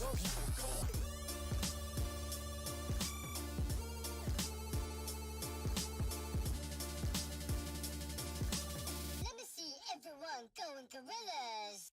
Let me see everyone going gorillas.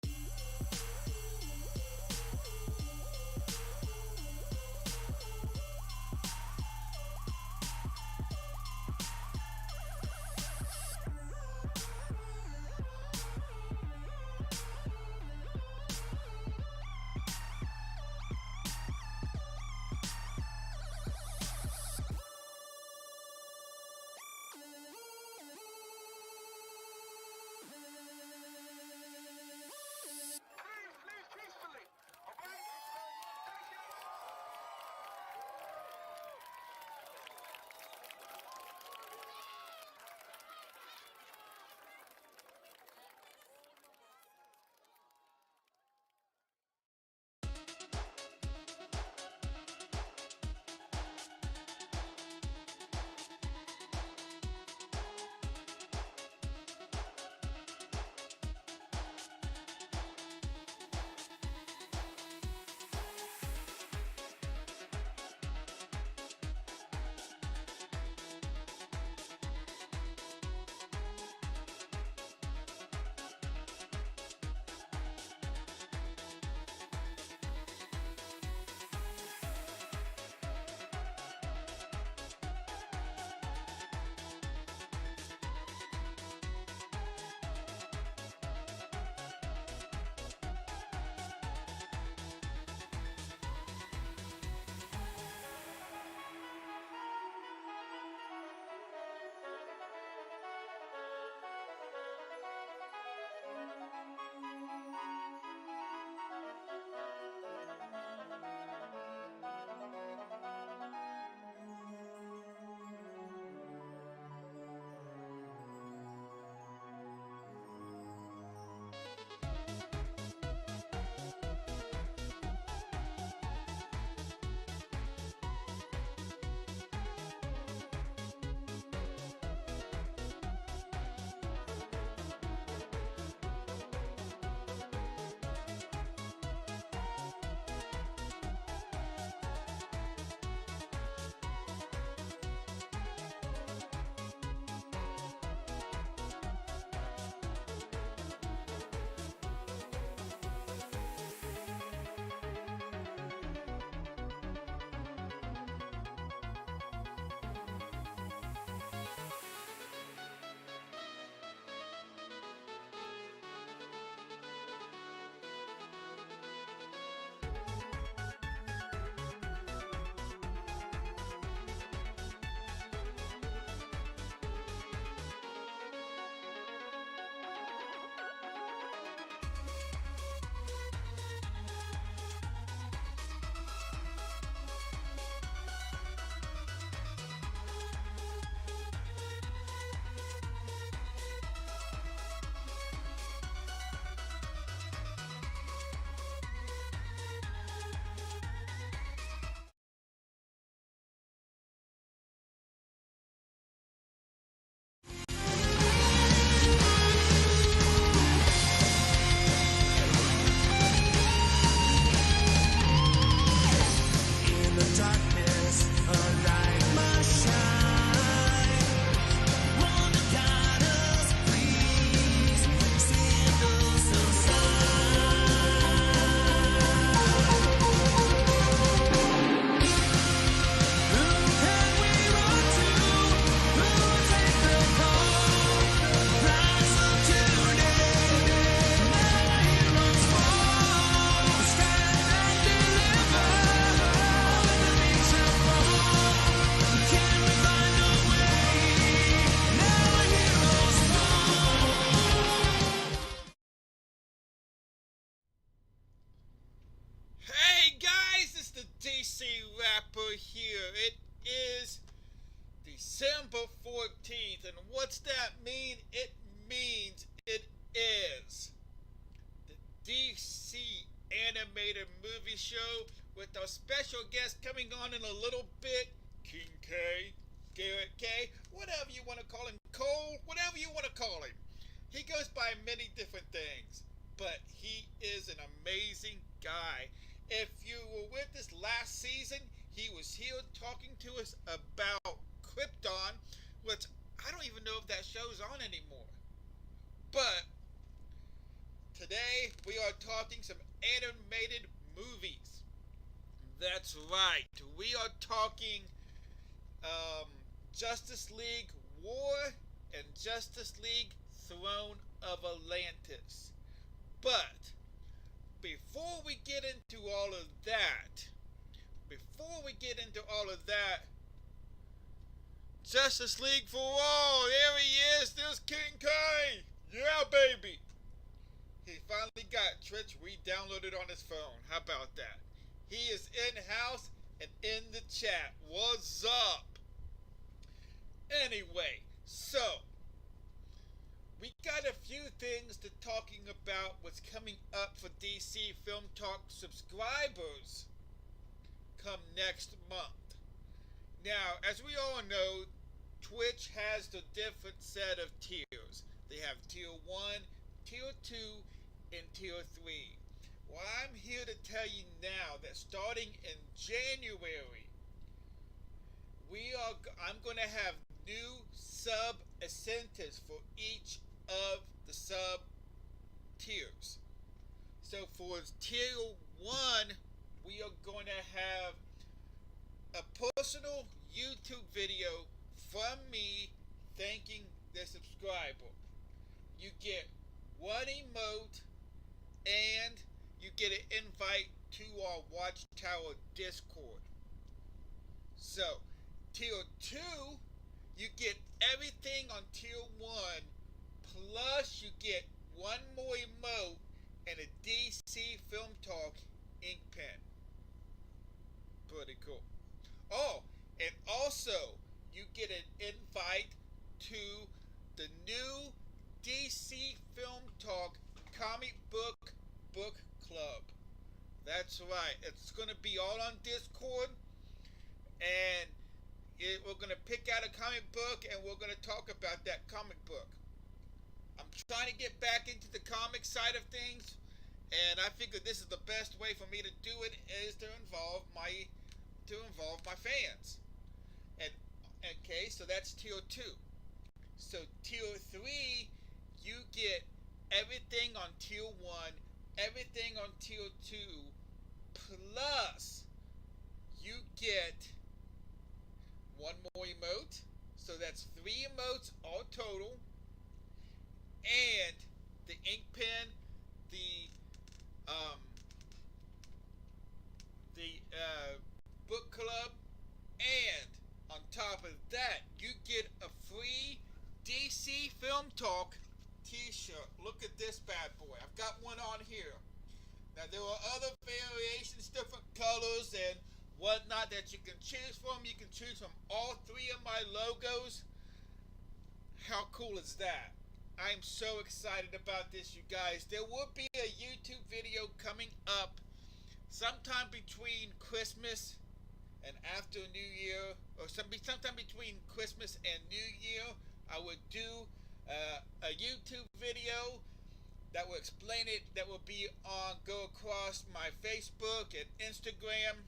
here. It is December 14th, and what's that mean? It means it is the DC animated movie show with our special guest coming on in a little bit, King K, Garret K, whatever you want to call him, Cole, whatever you want to call him. He goes by many different things, but he is an amazing guy. If you were with us last season, he was here talking to us about Krypton, which I don't even know if that show's on anymore. But today we are talking some animated movies. That's right. We are talking um, Justice League War and Justice League Throne of Atlantis. But before we get into all of that, Justice League for All, there he is, there's King K! Yeah, baby! He finally got Twitch re-downloaded on his phone. How about that? He is in-house and in the chat. What's up? Anyway, so we got a few things to talking about what's coming up for DC Film Talk subscribers come next month. Now, as we all know, Twitch has the different set of tiers. They have tier 1, tier 2, and tier 3. Well, I'm here to tell you now that starting in January, I'm going to have new sub incentives for each of the sub tiers. So for tier 1, we are going to have a personal YouTube video from me thanking the subscriber. You get one emote and you get an invite to our Watchtower Discord. So, tier 2, you get everything on tier 1, plus you get one more emote and a DC Film Talk ink pen. Pretty cool. Oh, and also, you get an invite to the new DC Film Talk comic book club. That's right. It's going to be all on Discord, and we're going to pick out a comic book, and we're going to talk about that comic book. I'm trying to get back into the comic side of things, and I figured this is the best way for me to do it is to involve my fans. And okay, so that's tier 2. So tier 3, you get everything on tier 1, everything on tier 2, plus you get one more emote. So that's 3 emotes all total, and the ink pen, the book club, and on top of that, you get a free DC Film Talk t-shirt. Look at this bad boy. I've got one on here. Now, there are other variations, different colors and whatnot that you can choose from. You can choose from all 3 of my logos. How cool is that? I'm so excited about this, you guys. There will be a YouTube video coming up sometime between Christmas and after New Year, or sometime between Christmas and New Year. I would do a YouTube video that will explain it, that will go across my Facebook and Instagram.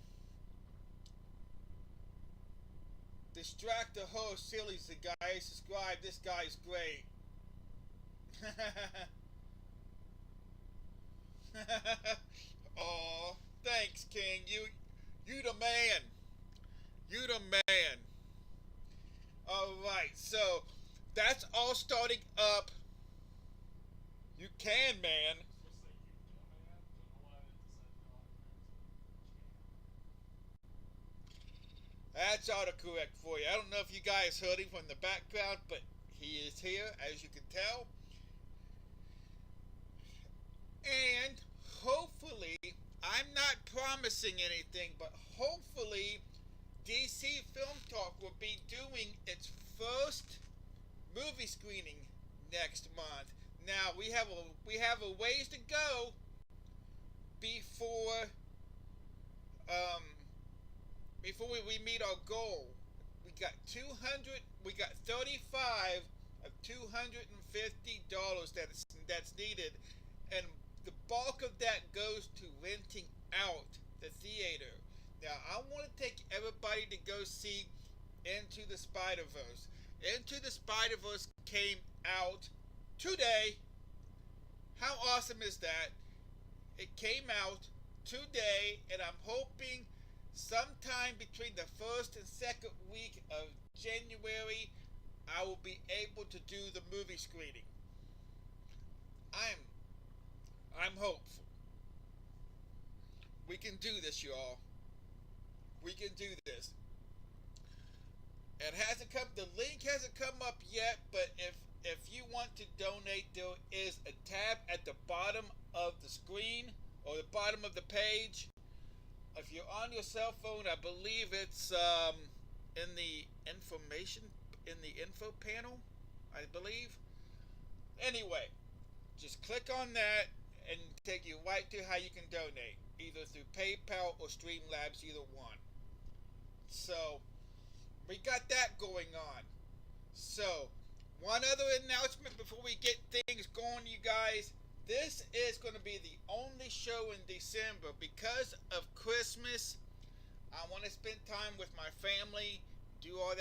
Distract the whole sillies, the guy. Subscribe, this guy's great. Oh, thanks, King. You the man. You the man. Alright, so that's all starting up. You can, man. That's autocorrect for you. I don't know if you guys heard him from the background, but he is here, as you can tell. And hopefully, I'm not promising anything, but hopefully DC Film Talk will be doing its first movie screening next month. Now we have a ways to go before we meet our goal. We got 35 of $250 that's needed, and the bulk of that goes to renting out the theater. Now, I want to take everybody to go see Into the Spider-Verse. Into the Spider-Verse came out today. How awesome is that? It came out today, and I'm hoping sometime between the first and second week of January, I will be able to do the movie screening. I'm I'm hopeful. We can do this, y'all. We can do this. It hasn't come. The link hasn't come up yet, but if you want to donate, there is a tab at the bottom of the screen or the bottom of the page. If you're on your cell phone, I believe it's in the information in the info panel. I believe. Anyway, just click on that and take you right to how you can donate, either through PayPal or Streamlabs, either one. So we got that going on. So one other announcement before we get things going, you guys. This is going to be the only show in December because of Christmas. I want to spend time with my family, do all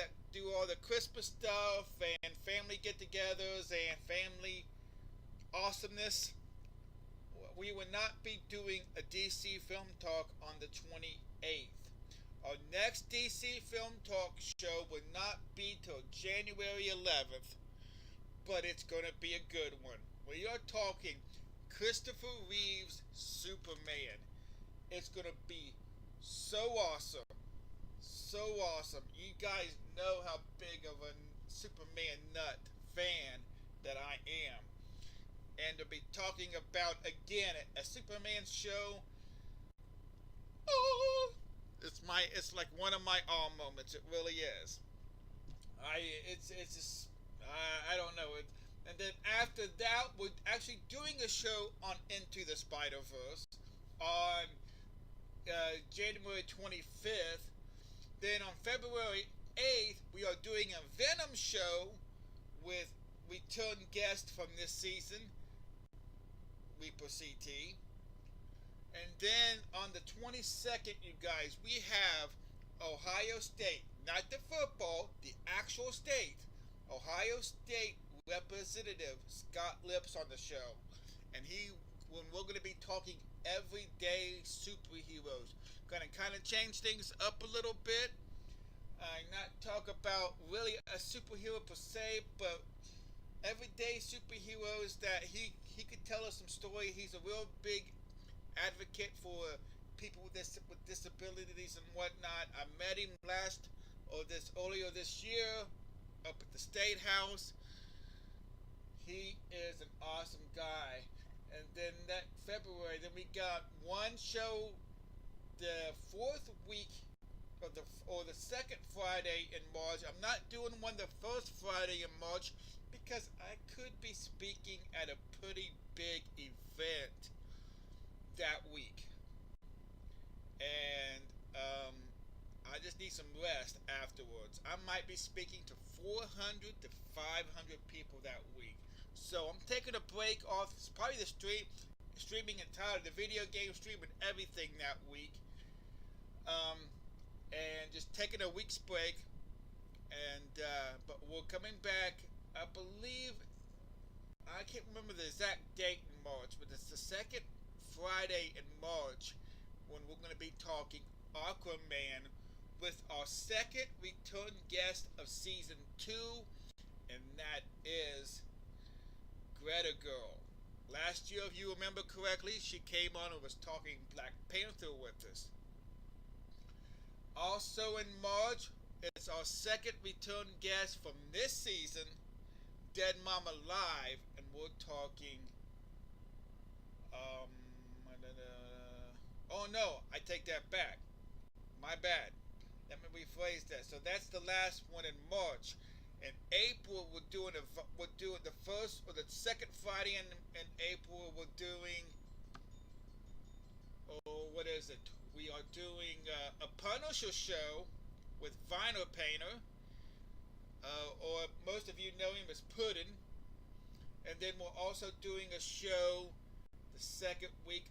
the Christmas stuff and family get-togethers and family awesomeness. We will not be doing a DC Film Talk on the 28th. Our next DC Film Talk show will not be till January 11th, but it's going to be a good one. We are talking Christopher Reeve's Superman. It's going to be so awesome. So awesome. You guys know how big of a Superman nut fan that I am. And to be talking about, again, a Superman show. Oh, it's like one of my awe moments. It really is. It's just, I don't know. And then after that, we're actually doing a show on Into the Spider-Verse on January 25th. Then on February 8th, we are doing a Venom show with return guest from this season, Reaper CT. And then on the 22nd, you guys, we have Ohio State, not the football, the actual state, Ohio State Representative Scott Lips on the show. And we're going to be talking everyday superheroes. Going to kind of change things up a little bit. Not talk about really a superhero per se, but everyday superheroes that he could tell us some story. He's a real big advocate for people with disabilities and whatnot. I met him earlier this year up at the State House. He is an awesome guy. And then that February, then we got one show the fourth week or the second Friday in March. I'm not doing one the first Friday in March because I could be speaking at a pretty big event that week. And I just need some rest afterwards. I might be speaking to 400 to 500 people that week. So I'm taking a break off. It's probably the streaming entirely, the video game stream and everything that week. And just taking a week's break. And but we're coming back. I believe, I can't remember the exact date in March, but it's the second Friday in March when we're going to be talking Aquaman with our second return guest of season 2, and that is Greta Girl. Last year, if you remember correctly, she came on and was talking Black Panther with us. Also in March, it's our second return guest from this season, Dead Mama Live, and we're talking oh no, I take that back. My bad. Let me rephrase that. So that's the last one in March. In April, we're doing the first or the second Friday in April. We're doing, what is it? We are doing a Punisher show with Vinyl Painter, or most of you know him as Puddin'. And then we're also doing a show the second week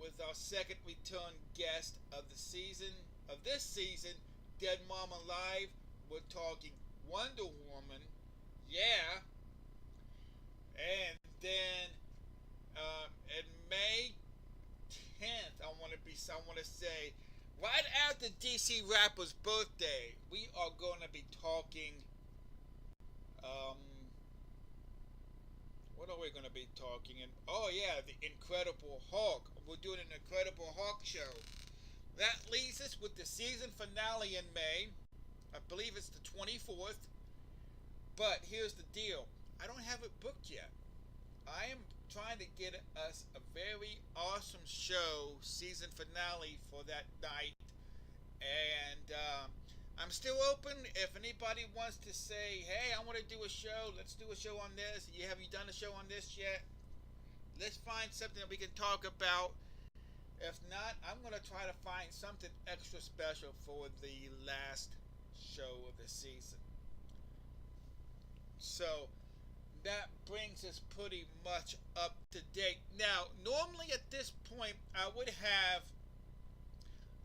with our second return guest of the season, of this season, Dead Mom Alive. We're talking Wonder Woman, yeah. And then in May 10th, I want to say, right after DC Rapper's birthday, we are going to be talking. Um, what are we going to be talking? Oh yeah, the Incredible Hulk. We're doing an Incredible Hulk show. That leaves us with the season finale in May. I believe it's the 24th. But here's the deal. I don't have it booked yet. I am trying to get us a very awesome show, season finale for that night. And I'm still open. If anybody wants to say, hey, I want to do a show, let's do a show on this. Have you done a show on this yet? Let's find something that we can talk about. If not, I'm going to try to find something extra special for the last show of the season. So that brings us pretty much up to date. Now, normally at this point, I would have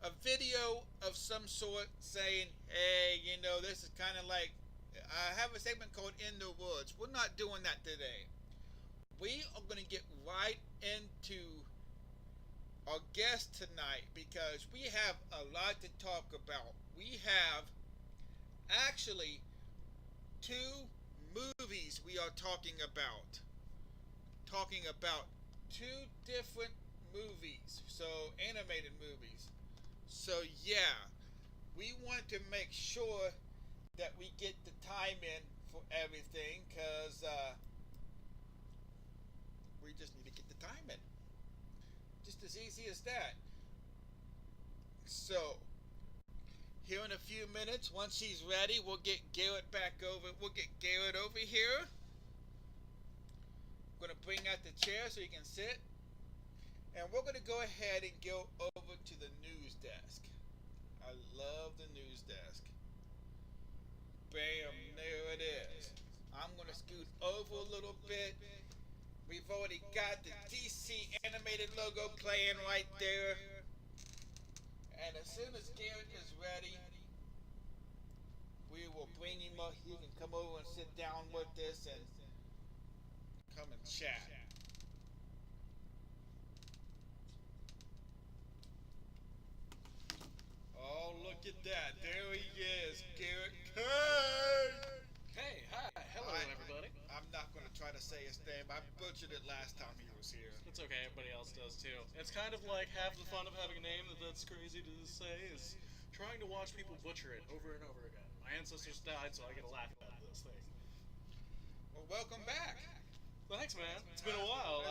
a video of some sort saying, hey, this is kind of like, I have a segment called In the Woods. We're not doing that today. We are going to get right into our guest tonight because we have a lot to talk about. We have actually two movies we are talking about. Talking about two different movies. So, animated movies. So, yeah, we want to make sure that we get the time in for everything because we just need to get the time in. Just as easy as that. So, here in a few minutes, once she's ready, we'll get Garret back over. We'll get Garret over here. I'm going to bring out the chair so he can sit. And we're going to go ahead and go over to the news desk. I love the news desk. Bam, there it is. I'm going to scoot over a little bit. We've already got the DC animated logo playing right there. And as soon as Garret is ready, we will bring him up. He can come over and sit down with us and come and chat. Oh, look at that. There he is, Garret. Hey, hi. Hello, everybody. I'm not going to try to say his name. I butchered it last time he was here. It's okay. Everybody else does, too. It's kind of like half the fun of having a name that's crazy to say is trying to watch people butcher it over and over again. My ancestors died, so I get a laugh out of this thing. Well, welcome back. Thanks, man. It's been a while.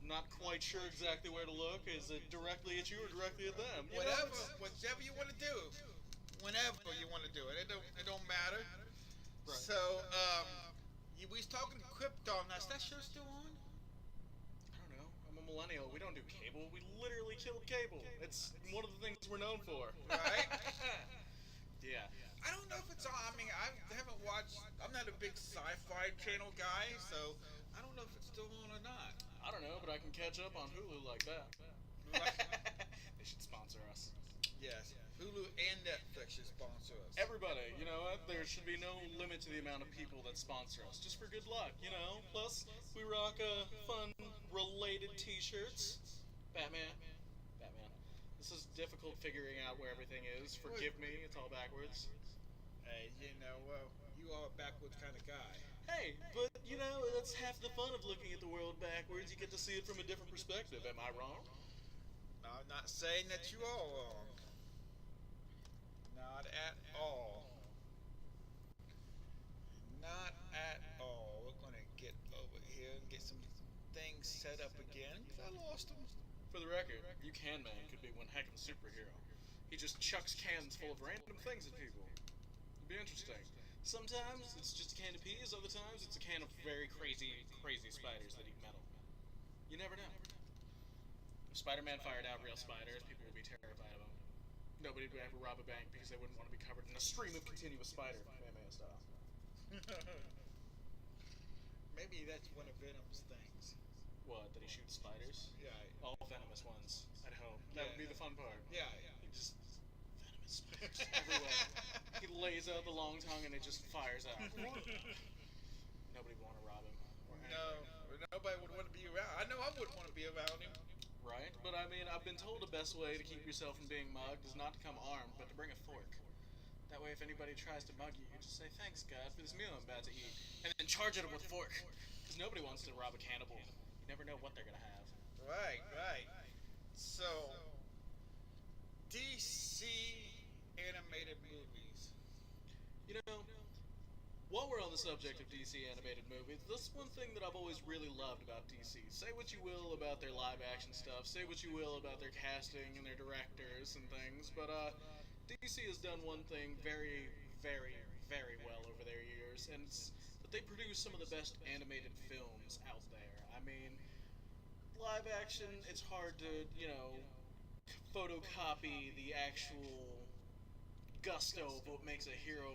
Not quite sure exactly where to look. Is it directly at you or directly at them? Whichever you want to do. Whenever you want to do it. It don't matter. Right. So, we was talking Krypton. Is that show still on? I don't know. I'm a millennial. We don't do cable. We literally killed cable. It's one of the things we're known for. Right? Yeah. I don't know if it's on. I mean, I haven't watched. I'm not a big sci-fi channel guy, so I don't know if it's still on or not. I don't know, but I can catch up on Hulu like that. Right. They should sponsor us. Yes. Hulu and Netflix should sponsor us. Everybody, you know what? There should be no limit to the amount of people that sponsor us, just for good luck, you know? Plus, we rock fun related t-shirts. Batman. This is difficult figuring out where everything is. Forgive me, it's all backwards. Hey, you are a backwards kind of guy. Hey, but, that's half the fun of looking at the world backwards. You get to see it from a different perspective. Am I wrong? I'm not saying that you are wrong. Not at all. Not at all. We're going to get over here and get some things set up again. I lost them. For the record, Buchanan Man could be one heck of a superhero. He just chucks cans full of random things at people. It'd be interesting. Sometimes it's just a can of peas, other times it's a can of very crazy spiders that eat metal. You never know. If Spider-Man fired out real spiders, people would be terrified of him. Nobody would ever rob a bank because they wouldn't want to be covered in a stream of continuous spider, Batman style. Maybe that's one of Venom's things. What, that he shoots spiders? Yeah. All venomous ones. I'd hope that would be the fun part. Yeah. He just venomous spiders everywhere. He lays out the long tongue and it just fires out. Nobody would want to rob him. No, nobody would want to be around. I know I wouldn't want to be around him. Right, but I mean, I've been told the best way to keep yourself from being mugged is not to come armed, but to bring a fork. That way, if anybody tries to mug you, you just say, "Thanks, God, for this meal I'm about to eat," and then charge at them with a fork. Because nobody wants to rob a cannibal. You never know what they're gonna have. Right. So, DC animated movies. You know, while we're on the subject of DC animated movies, that's one thing that I've always really loved about DC. Say what you will about their live action stuff, say what you will about their casting and their directors and things, but DC has done one thing very, very, very well over their years, and it's that they produce some of the best animated films out there. I mean, live action, it's hard to, photocopy the actual gusto of what makes a hero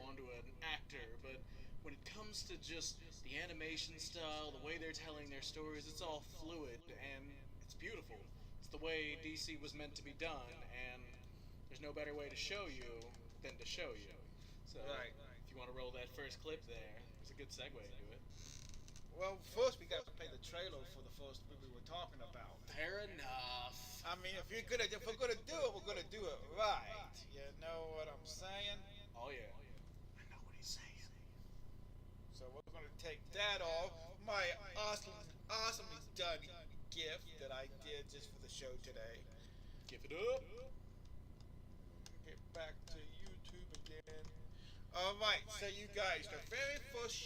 onto an actor, but when it comes to just the animation style, the way they're telling their stories, it's all fluid and it's beautiful. It's the way DC was meant to be done, and there's no better way to show you than to show you. So, Right. if you want to roll that first clip there, it's a good segue into it. Well, first we got to play the trailer for the first movie we're talking about. Fair enough. I mean, if we're gonna do it, we're gonna do it right. You know what I'm saying? Oh yeah. I know what he's saying. So we're gonna take that off my awesomely done gift that I did just for the show today. Give it up. Get back to YouTube again. Alright, so you guys, the very first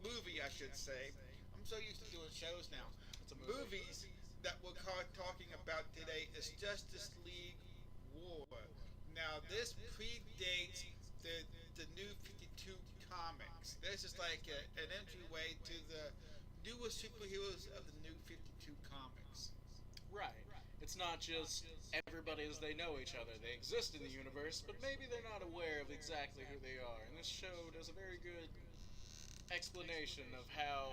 movie I should say, I'm so used to doing shows now. It's a movie. Movies that we're talking about today is Justice League War. Now this predates the New 52 comics. This is like an entryway to the newest superheroes of the New 52 comics. Right. It's not just everybody as they know each other. They exist in the universe, but maybe they're not aware of exactly who they are. And this show does a very good explanation of how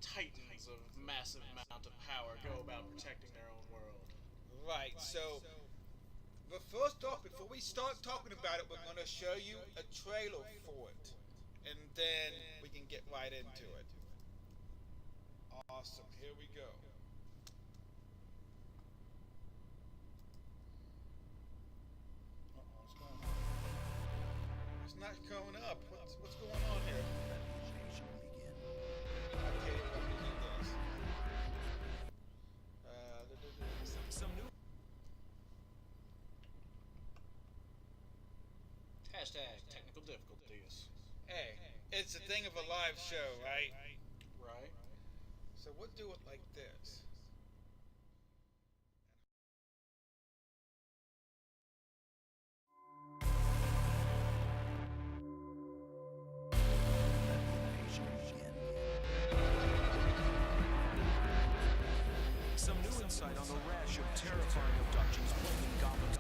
titans of massive amount of power go about protecting their own world. Right, so but first off, before we start talking about it, we're going to show you a trailer for it. And then we can get right into it. Awesome, here we go. What's going on? It's not going up. What's going on here? Okay, let me do this. Some new hashtag technical difficulties. Hey, it's a thing of a live show, right? Right. So we'll do it like this. Some new insight on the rash of terrifying abductions plaguing Gotham's.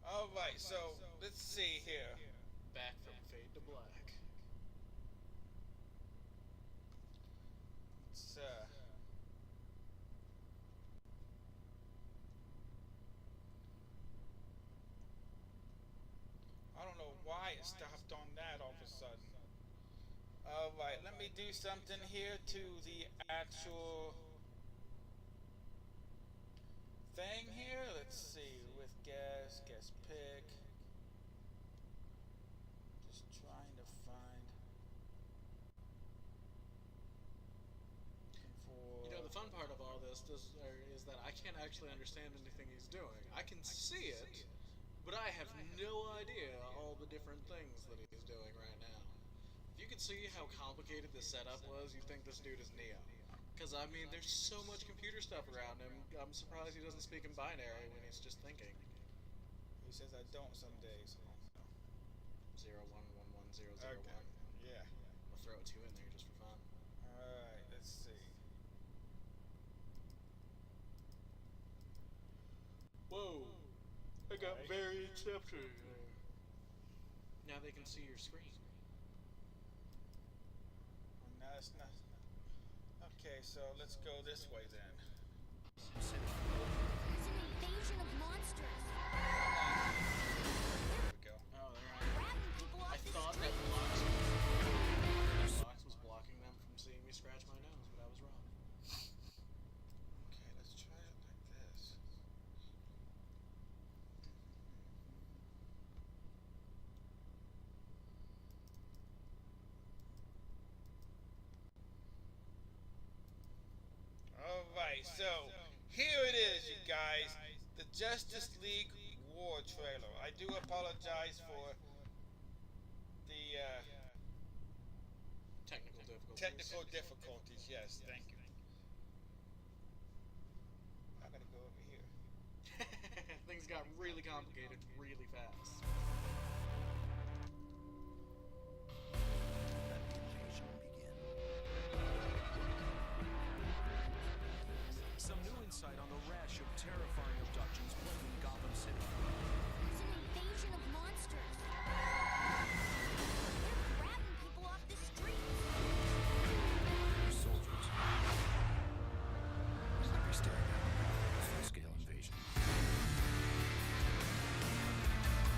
Alright, so let's see here. Back from fade to black. It's I don't know why it stopped on that all of a sudden. Alright, let me do something here to the actual thing here. Let's see, with guest pick. Just trying to find You know, the fun part of all this is that I can't actually understand anything he's doing. I can see it, but I have no idea all the different things that he's doing right now. If you could see how complicated this setup was, you'd think this dude is Neo. Because, I mean, there's so much computer stuff around him, I'm surprised he doesn't speak in binary when he's just thinking. He says I don't some days. 0111001. Okay. Yeah. I'll throw a 2 in there just for fun. Alright, let's see. Whoa. I got very tempted. Now they can see your screen. No, it's not. Okay, so let's go this way then. It's an invasion of monsters. There we go. Oh, they're Grabbing people I off the thought street. that box was blocking them from seeing me scratch my nose, but I was wrong. Okay, let's try it like this. Alright, so here it is, you guys. The Justice League War trailer. I do apologize for the Technical difficulties. Yes, thank you. I'm gonna go over here. Things got really complicated really fast. Let the invasion begin. Some new insight on the rash of terrifying abductions plaguing Gotham City. It's an invasion of monsters. They're grabbing people off the street. Soldiers. We'll be staring at a full-scale invasion.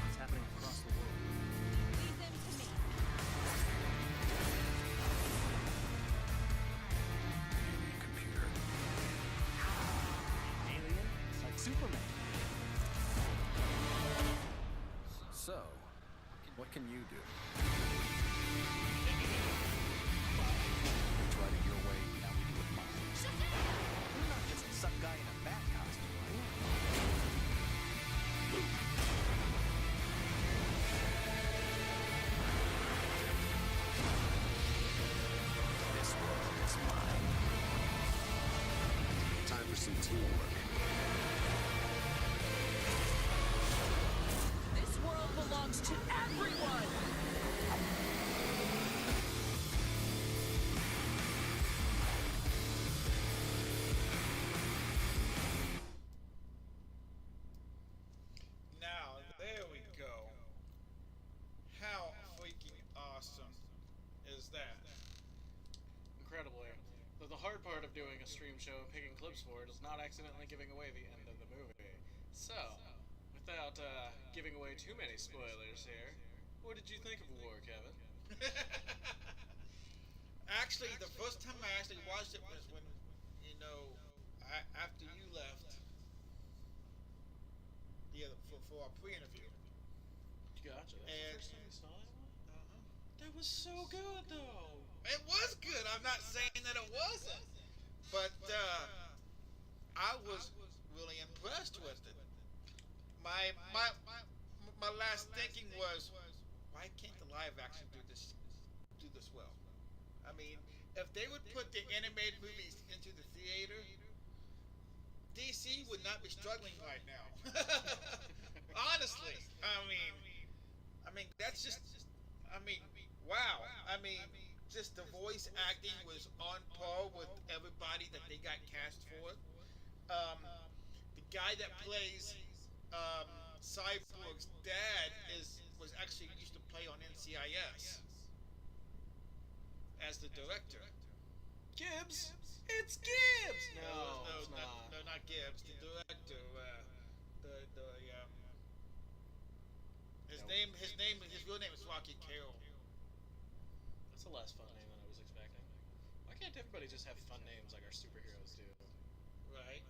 It's happening across the world. Leave them to me. Alien computer. Alien? Like Superman. So, what can you do? You tried it your way, now we do it mine. You're not just some guy in a bat costume, are you? This world is mine. Time for some teamwork. This world belongs to everyone! Now, there we go. How freaking awesome is that? Incredibly. But the hard part of doing a stream show and picking clips for it is not accidentally giving away the end of the movie. So, without giving away too many spoilers here, what did you think of War, Kevin? Actually, the first time I actually watched it was when, you know, after you left for our pre-interview. Gotcha. That's And- the first time you saw that one? That was so good, though. It was good. I'm not saying that it wasn't, but I was really impressed with it. My last thinking was, why can't the live action do this well? I mean, if they would put the animated movies into the theater, DC would not be struggling right now. Honestly, I mean that's just, wow. Just the voice acting was on par with everybody that they got cast for. The guy that plays Cyborg's dad was actually used to play on NCIS as the director. Gibbs? It's Gibbs! No, no, it's not. no, not Gibbs. The director. His real name is Rocky Carroll. That's a less fun name than I was expecting. Why can't everybody just have fun names like our superheroes do? Right.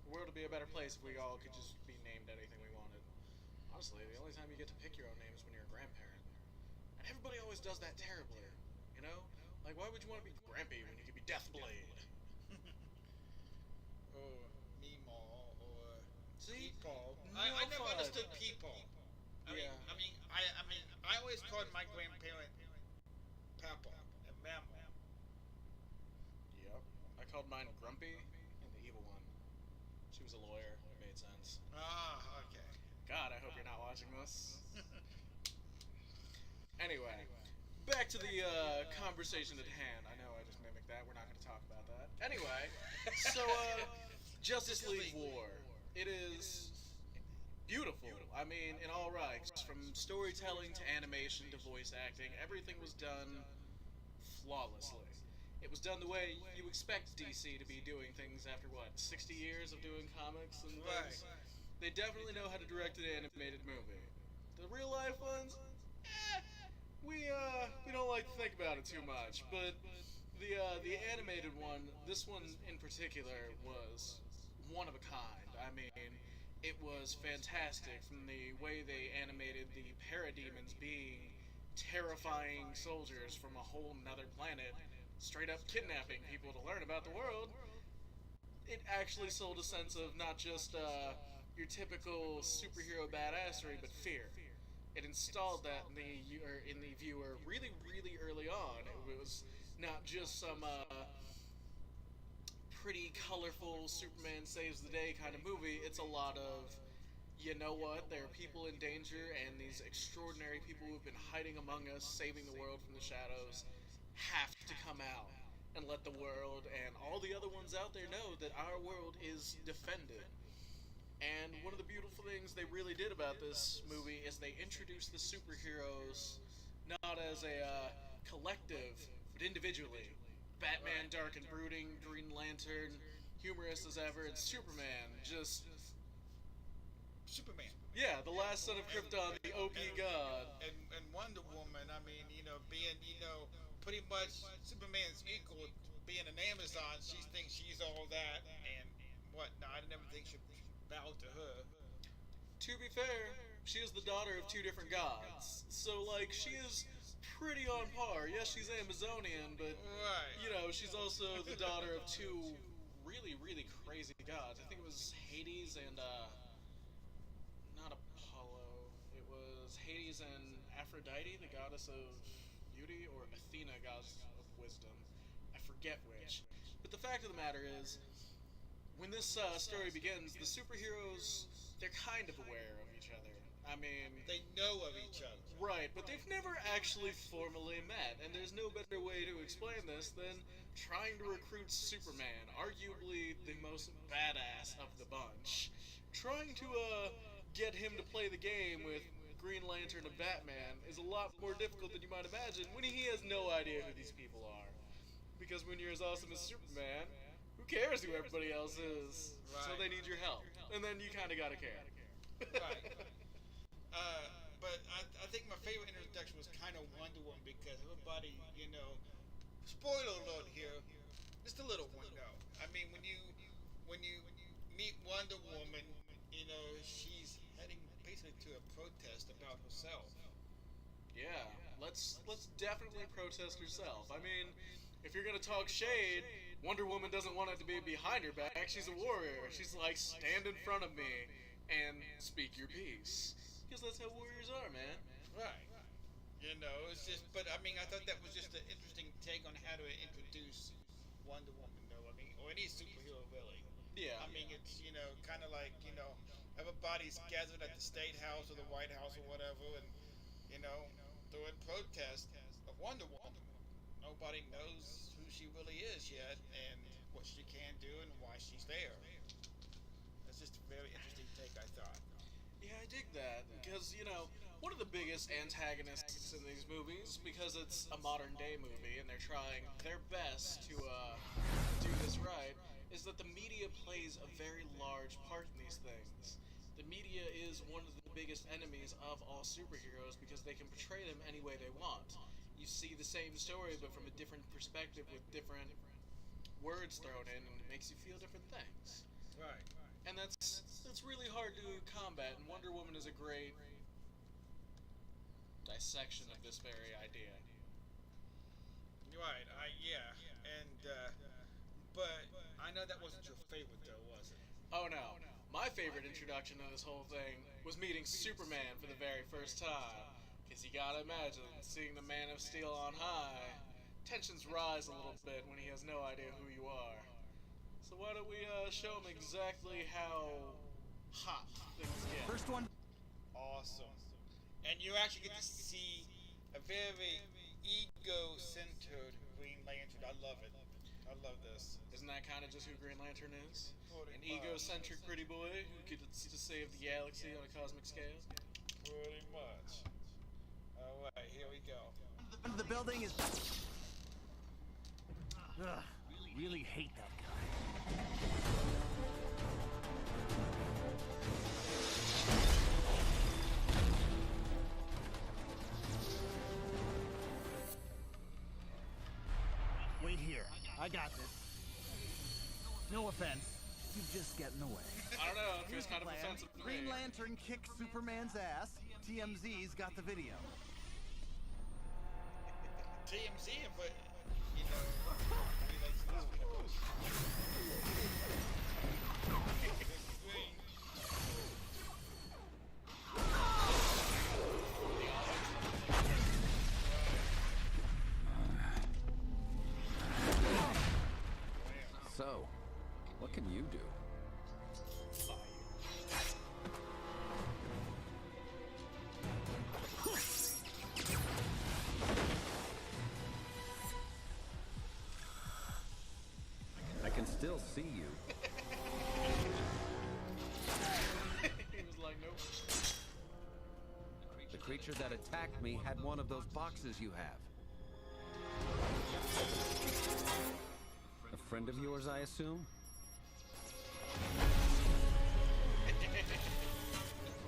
The world would be a better place if we all could just be named anything we wanted. Honestly, the only time you get to pick your own name is when you're a grandparent. And everybody always does that terribly, you know? Like, why would you want to be Grampy when you could be Deathblade? Or Meemaw, or See? Peepaw. No I never fun. understood Peepaw. Yeah. I always called my grandparent Papa and Mama. Yep. I called mine Grumpy and the evil one. She was a lawyer. It made sense. Ah, okay. God, I hope you're not watching this. Anyway, back to the conversation at hand. I know I just mimicked that. We're not going to talk about that. Anyway, so Justice League War. It is beautiful. I mean, in all rights, from storytelling to animation to voice acting, everything was done flawlessly. It was done the way you expect DC to be doing things after, what, 60 years of doing comics and things? Right. They definitely know how to direct an animated movie. The real life ones, we don't like to think about it too much, but the animated one, this one in particular, was one of a kind. I mean, it was fantastic from the way they animated the parademons being terrifying soldiers from a whole nother planet, straight up kidnapping people to learn about the world. It actually sold a sense of not just your typical superhero badassery, but fear. It installed that in the viewer really, really early on. It was not just some pretty colorful Superman saves the day kind of movie. It's a lot of, you know what, there are people in danger, and these extraordinary people who've been hiding among us, saving the world from the shadows, have to come out and let the world and all the other ones out there know that our world is defended. And one of the beautiful things they really did about this movie is they introduced the superheroes not as a collective, but individually. Batman, dark and brooding, Green Lantern, humorous as ever, and Superman, just... Superman. Yeah, the last son of Krypton, the OP god. And Wonder Woman, I mean, being, pretty much Superman's equal, being an Amazon, she thinks she's all that, and whatnot. I never think she'd bow to her. To be fair, she is the daughter of two different gods. So, like, she is pretty on par. Yes, she's Amazonian, but, Right. she's also the daughter of two really, really crazy gods. I think it was Hades and, not Apollo. It was Hades and Aphrodite, the goddess of beauty, or Athena, goddess of wisdom. I forget which. But the fact of the matter is, when this story begins, the superheroes, they're kind of aware of each other. I mean... They know of each other. Right, but they've never actually formally met, and there's no better way to explain this than trying to recruit Superman, arguably the most badass of the bunch. Trying to, get him to play the game with Green Lantern and Batman is a lot more difficult than you might imagine when he has no idea who these people are. Because when you're as awesome as Superman, who cares who everybody else is? Right. So they need your help. And then you kind of gotta care. Right. But I think my favorite introduction was kind of Wonder Woman because everybody, spoiler alert here, just a little one though. I mean, when you meet Wonder Woman, she's heading basically to a protest about herself. Yeah, let's definitely protest herself. I mean, if you're gonna talk shade, Wonder Woman doesn't want it to be behind her back. She's a warrior. She's like, stand in front of me and speak your piece. Because that's how warriors are, man. Right. It's just, but I mean, I thought that was just an interesting take on how to introduce Wonder Woman, though. I mean, or any superhero, really. Yeah. I mean, it's, kind of like, everybody's gathered at the State House or the White House or whatever, and, they're in protest of Wonder Woman. Nobody knows who she really is yet, and what she can do, and why she's there. That's just a very interesting take, I thought. Yeah, I dig that. Because, one of the biggest antagonists in these movies, because it's a modern day movie and they're trying their best to do this right, is that the media plays a very large part in these things. The media is one of the biggest enemies of all superheroes because they can portray them any way they want. You see the same story but from a different perspective with different words thrown in, and it makes you feel different things. Right. And that's really hard to combat, and Wonder Woman is a great dissection of this very idea. Right, but I know that wasn't your favorite though, was it? Oh no. My favorite introduction to this whole thing was meeting Superman for the very first time. Because you gotta imagine, seeing the Man of Steel on high, tensions rise a little bit when he has no idea who you are. So why don't we show him exactly how hot things get. First one. Awesome. And you actually get to see a very ego-centered Green Lantern. I love it. I I love this. Isn't that kind of just who Green Lantern is? Pretty An much. egocentric pretty boy who gets to save the galaxy on a cosmic scale? Pretty much. Alright, here we go. The building is. Ugh, really hate that guy. Wait here. I got this. No offense. You just get in the way. I don't know, it Here's feels the kind of plan. offensive to Green me. Lantern kicks Superman's ass. TMZ's got the video. TMZ, but you know, he likes this So, what can you do? I can still see you. He was like, nope. The creature that attacked me had one of those boxes you have. A friend of yours, I assume?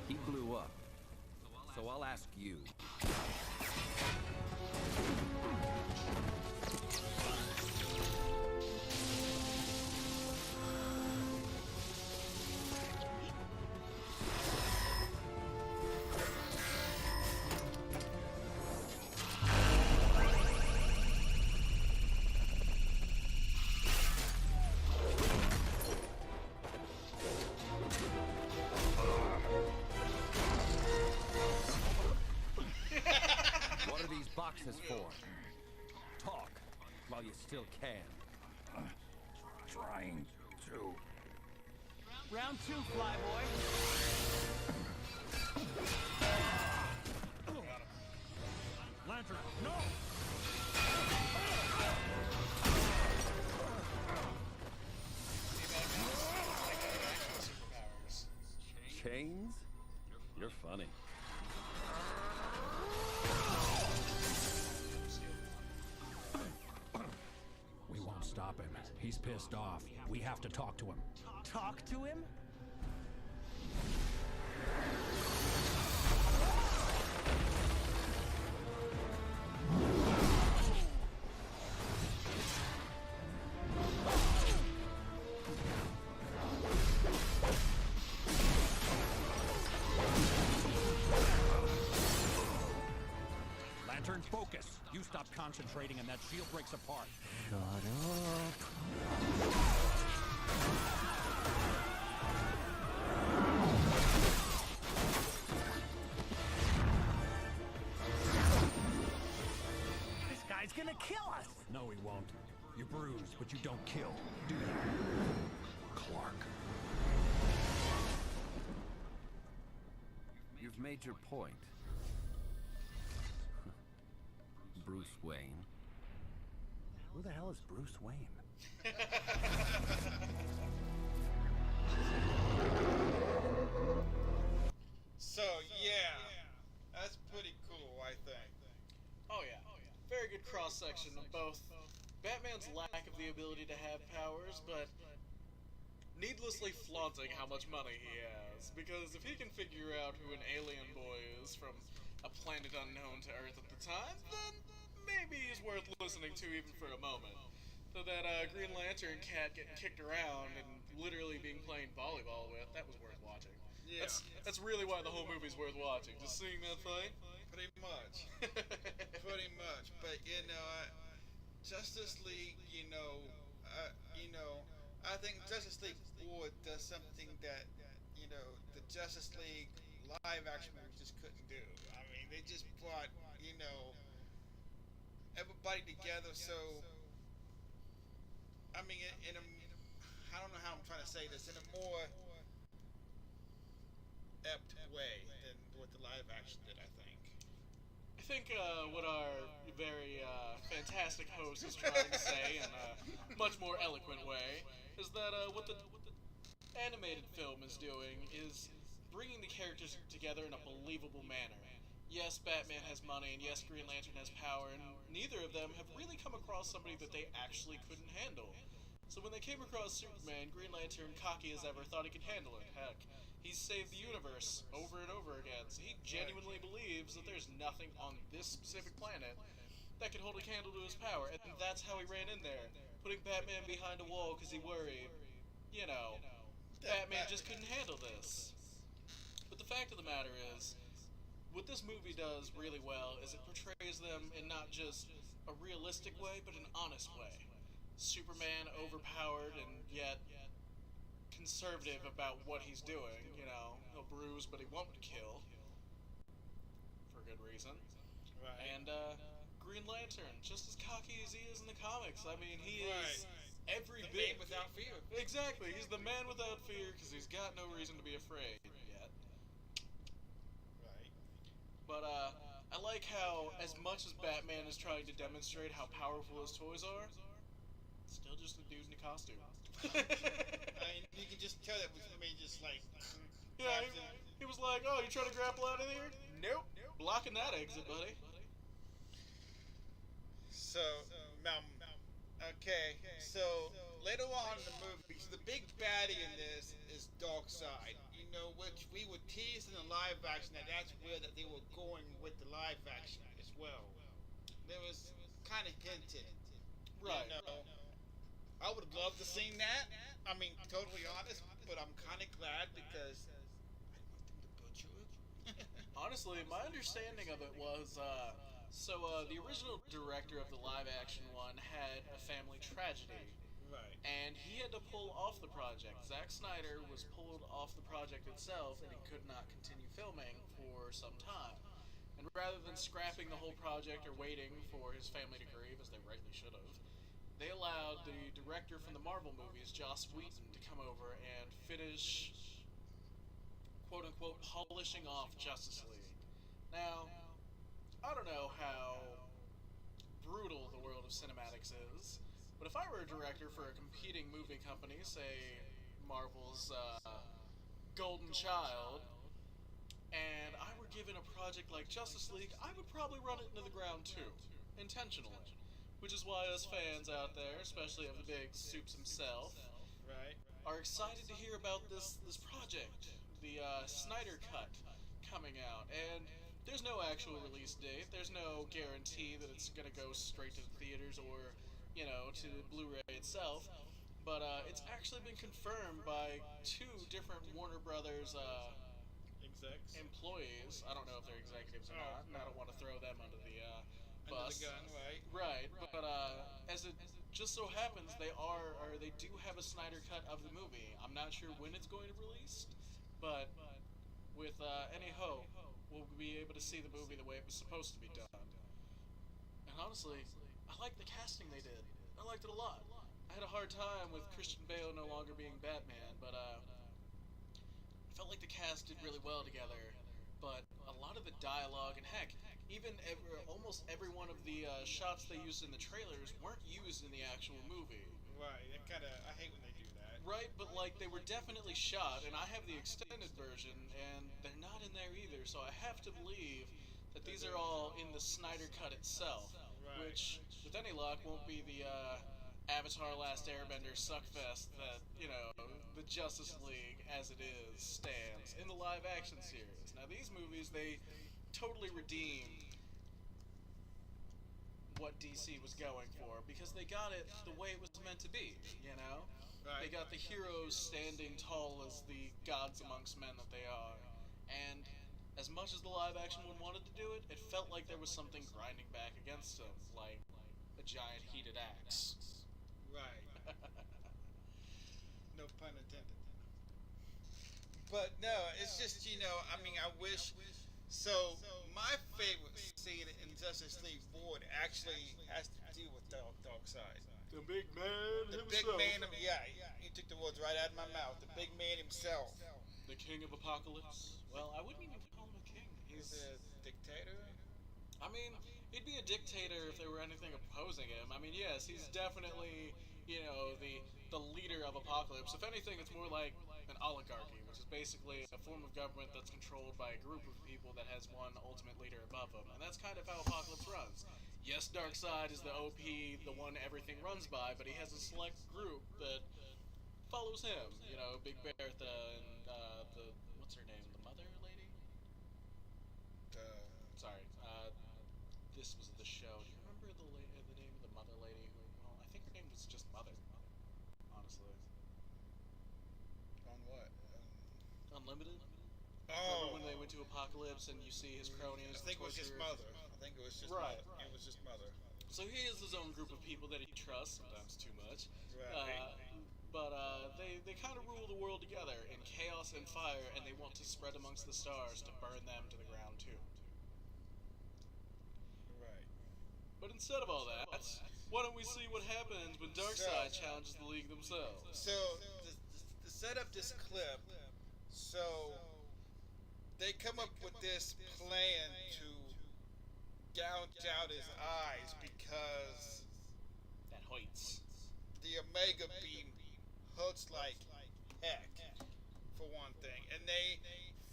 He blew up. So I'll ask you. What are these boxes for? Talk while you still can. Trying to. Round two, Flyboy. Lantern, no! Superpowers. Chains? You're funny. We won't stop him. He's pissed off. We have to talk to him. Talk to him? Lantern, focus. You stop concentrating and that shield breaks apart. Shut up. This guy's gonna kill us! No, he won't. You're bruised, but you don't kill, do you? Clark. You've made your point. Bruce Wayne. Who the hell is Bruce Wayne? So yeah, that's pretty cool, I think. Oh yeah. Very good cross-section of both Batman's lack of the ability to have powers, but needlessly flaunting how much money he has. Because if he can figure out who an alien boy is from a planet unknown to Earth at the time, then maybe he's worth listening to even for a moment. So that Green Lantern cat getting kicked around and literally being playing volleyball with, that was worth watching. Yeah. That's really why the whole movie's worth watching. Just seeing that fight. Pretty much. Pretty much. But you know, Justice League, I think Justice League 4 does something that, the Justice League live action movies just couldn't do. I mean, they just brought, everybody together. So, I mean, I don't know how I'm trying to say this, in a more apt way than what the live action did, I think. I think what our very fantastic host is trying to say in a much more eloquent way is that what the animated film is doing is bringing the characters together in a believable manner. Yes, Batman has money, and yes, Green Lantern has power, and neither of them have really come across somebody that they actually couldn't handle. So when they came across Superman, Green Lantern, cocky as ever, thought he could handle it. Heck, he's saved the universe over and over again, so he genuinely believes that there's nothing on this specific planet that could hold a candle to his power, and that's how he ran in there, putting Batman behind a wall because he worried, you know, Batman just couldn't handle this. But the fact of the matter is, what this movie does really well is it portrays them in not just a realistic way, but an honest way. Superman overpowered and yet conservative about what he's doing. You know, he'll bruise, but he won't kill. For good reason. Right. And Green Lantern, just as cocky as he is in the comics. I mean, he is every bit man without fear. Exactly, he's the man without fear because he's got no reason to be afraid yet. Right. But I like how, as much as Batman is trying to demonstrate how powerful his toys are, it's still just a dude in a costume. I mean, you can just tell that was me just like. Yeah, he was like, "Oh, you trying to grapple out of here? Nope, blocking that exit, buddy." So, okay. So later on in the movie, so the big baddie in this is Darkseid. You know, which we were teased in the live action that's where that they were going with the live action as well. There was kind of hinted. Right. You know, I would have loved to seen that. I mean, totally honest, but I'm kind of glad because I didn't want them to butcher it. Honestly, my understanding of it was, the original director of the live-action one had a family tragedy. Right. And he had to pull off the project. Zack Snyder was pulled off the project itself, and he could not continue filming for some time. And rather than scrapping the whole project or waiting for his family to grieve, as they rightly should have, they allowed the director from the Marvel movies, Joss Whedon, to come over and finish, quote-unquote, polishing off Justice League. Now, I don't know how brutal the world of cinematics is, but if I were a director for a competing movie company, say Marvel's Golden Child, and I were given a project like Justice League, I would probably run it into the ground too, intentionally. Which is why us fans out there, especially of the big Soups himself, Right. are excited to hear about this project, the Snyder Cut, coming out. And there's no actual release date. There's no guarantee that it's going to go straight to the theaters or, you know, to Blu-ray itself. But it's actually been confirmed by two different Warner Brothers Execs. employees. I don't know if they're executives or not, and I don't want to throw them under the Under bus. the gun, right? Right, but as it just so happens, they do have a Snyder cut of the movie. I'm not sure when it's going to release, but with any hope, we'll be able to see the movie the way it was supposed to be done. And honestly, I like the casting they did. I liked it a lot. I had a hard time with Christian Bale no longer being Batman, but I felt like the cast did really well together. But a lot of the dialogue, and heck, even almost every one of the shots they used in the trailers weren't used in the actual movie. Right. I hate when they do that. Right, but like they were definitely shot, and I have the extended version, and they're not in there either. So I have to believe that these are all in the Snyder Cut itself, Right. which, with any luck, won't be the Avatar: Last Airbender suckfest that the Justice League as it is stands in the live-action series. Now these movies, they totally redeemed what DC was going for because they got it the way it was meant to be, you know? Right. They got the heroes standing tall as the gods amongst men that they are. And as much as the live action one wanted to do it, it felt like there was something grinding back against them, like a giant heated axe. Right. No pun intended. But no, it's just, I mean, I wish. So, my favorite scene in Justice League Board actually has to do with Darkseid. The big man The big man, he took the words right out of my mouth. The big man himself. The king of apocalypse. Well, I wouldn't even call him a king. He's a dictator. I mean, he'd be a dictator if there were anything opposing him. I mean, yes, he's definitely, the leader of Apocalypse. If anything, it's more like an oligarchy, which is basically a form of government that's controlled by a group of people that has one ultimate leader above them. And that's kind of how Apocalypse runs. Yes, Darkseid is the OP, the one everything runs by, but he has a select group that follows him. Big Bertha and what's her name? The mother lady? Sorry. This was the show. Do you remember the name of the mother lady? Well, I think her name was just Mother, honestly. On what? Unlimited? Oh. Remember when they went to Apocalypse and you see his cronies? I think it was just Mother. I think it was just right. Mother. It was just Mother. So he has his own group of people that he trusts, sometimes too much. Right. But they kind of rule the world together in chaos and fire, and they want to spread amongst the stars to burn them to the ground too. Right. But instead of all that, why don't we see what happens when Darkseid challenges the League themselves? So, to set up this clip, so they come up with this plan to gouge out his eyes because that hurts. The Omega Beam hurts like heck, for one thing, and they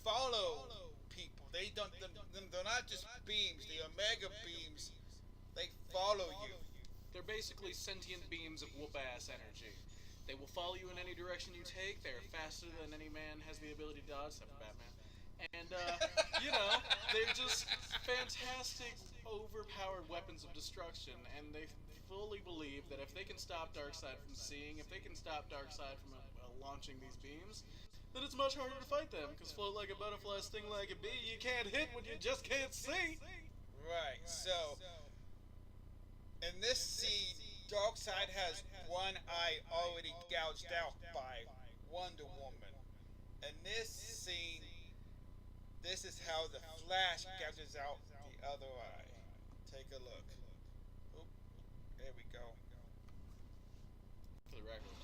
follow people. They're not just beams. The Omega Beams, they follow you. They're basically sentient beams of whoop-ass energy. They will follow you in any direction you take. They're faster than any man has the ability to dodge, except for Batman. And, they're just fantastic, overpowered weapons of destruction, and they fully believe that if they can stop Darkseid from seeing, if they can stop Darkseid from launching these beams, then it's much harder to fight them, because float like a butterfly, sting like a bee, you can't hit what you just can't see! Right, so, in this scene, Darkseid has one eye already gouged out by Wonder Woman. In this scene, this is how the Flash gouges out the other eye. Take a look. Oop, there we go. For the record.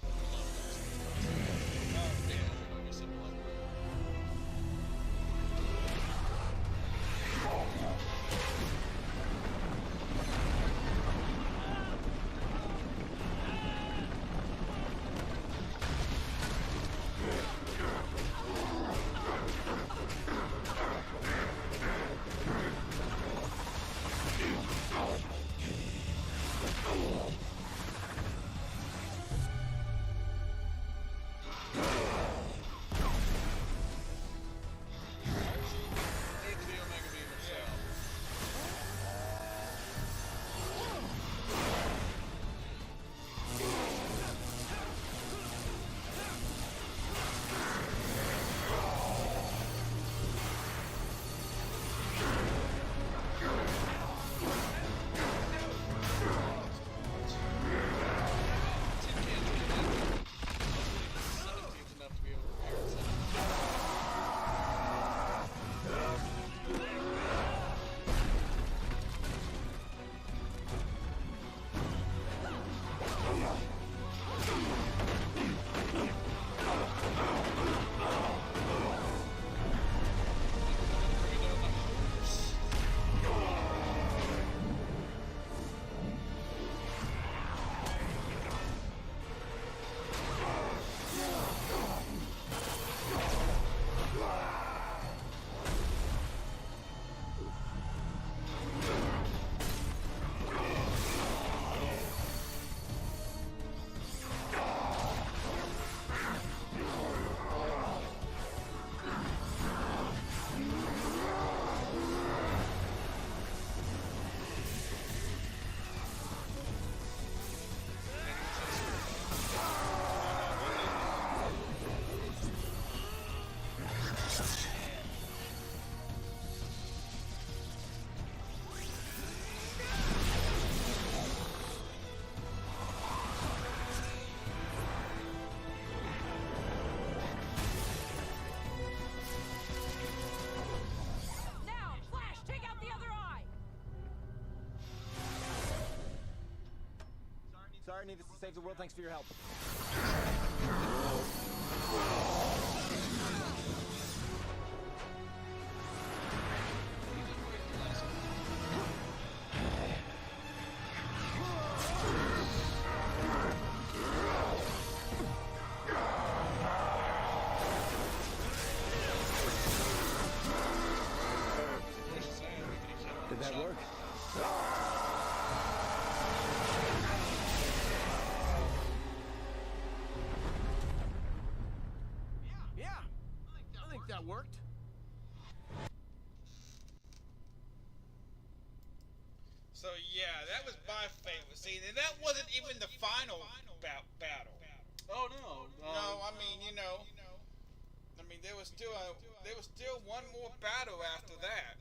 Sorry, needless to save the world. Thanks for your help. that worked? So yeah, that was my favorite scene, and that wasn't even the final battle. Oh no. No, I mean, there was still one more battle after that.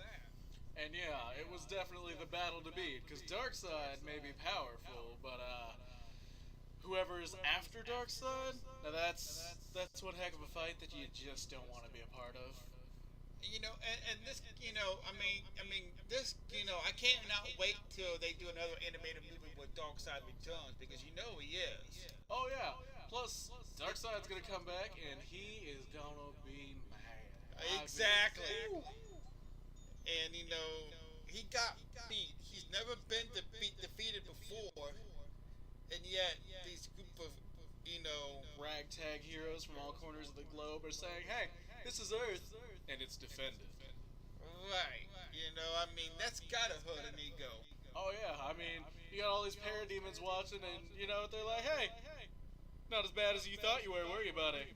And yeah, it was definitely the battle to beat, because Darkseid may be powerful, but whoever is after Darkseid, now that's one heck of a fight that you just don't want to be a part of. And this, this, I can't not wait till they do another animated movie where Darkseid returns, because he is. Oh yeah. Plus, Darkseid's gonna come back, and he is gonna be mad. Exactly. And he got beat. He's never been defeated before, and yet these group of ragtag heroes from all corners of the globe are saying, "Hey, this is Earth, and it's defended." Right. That's gotta hurt an ego. Oh yeah, you got all these parademons watching, and they're like, "Hey, not as bad as you thought you were you, buddy?"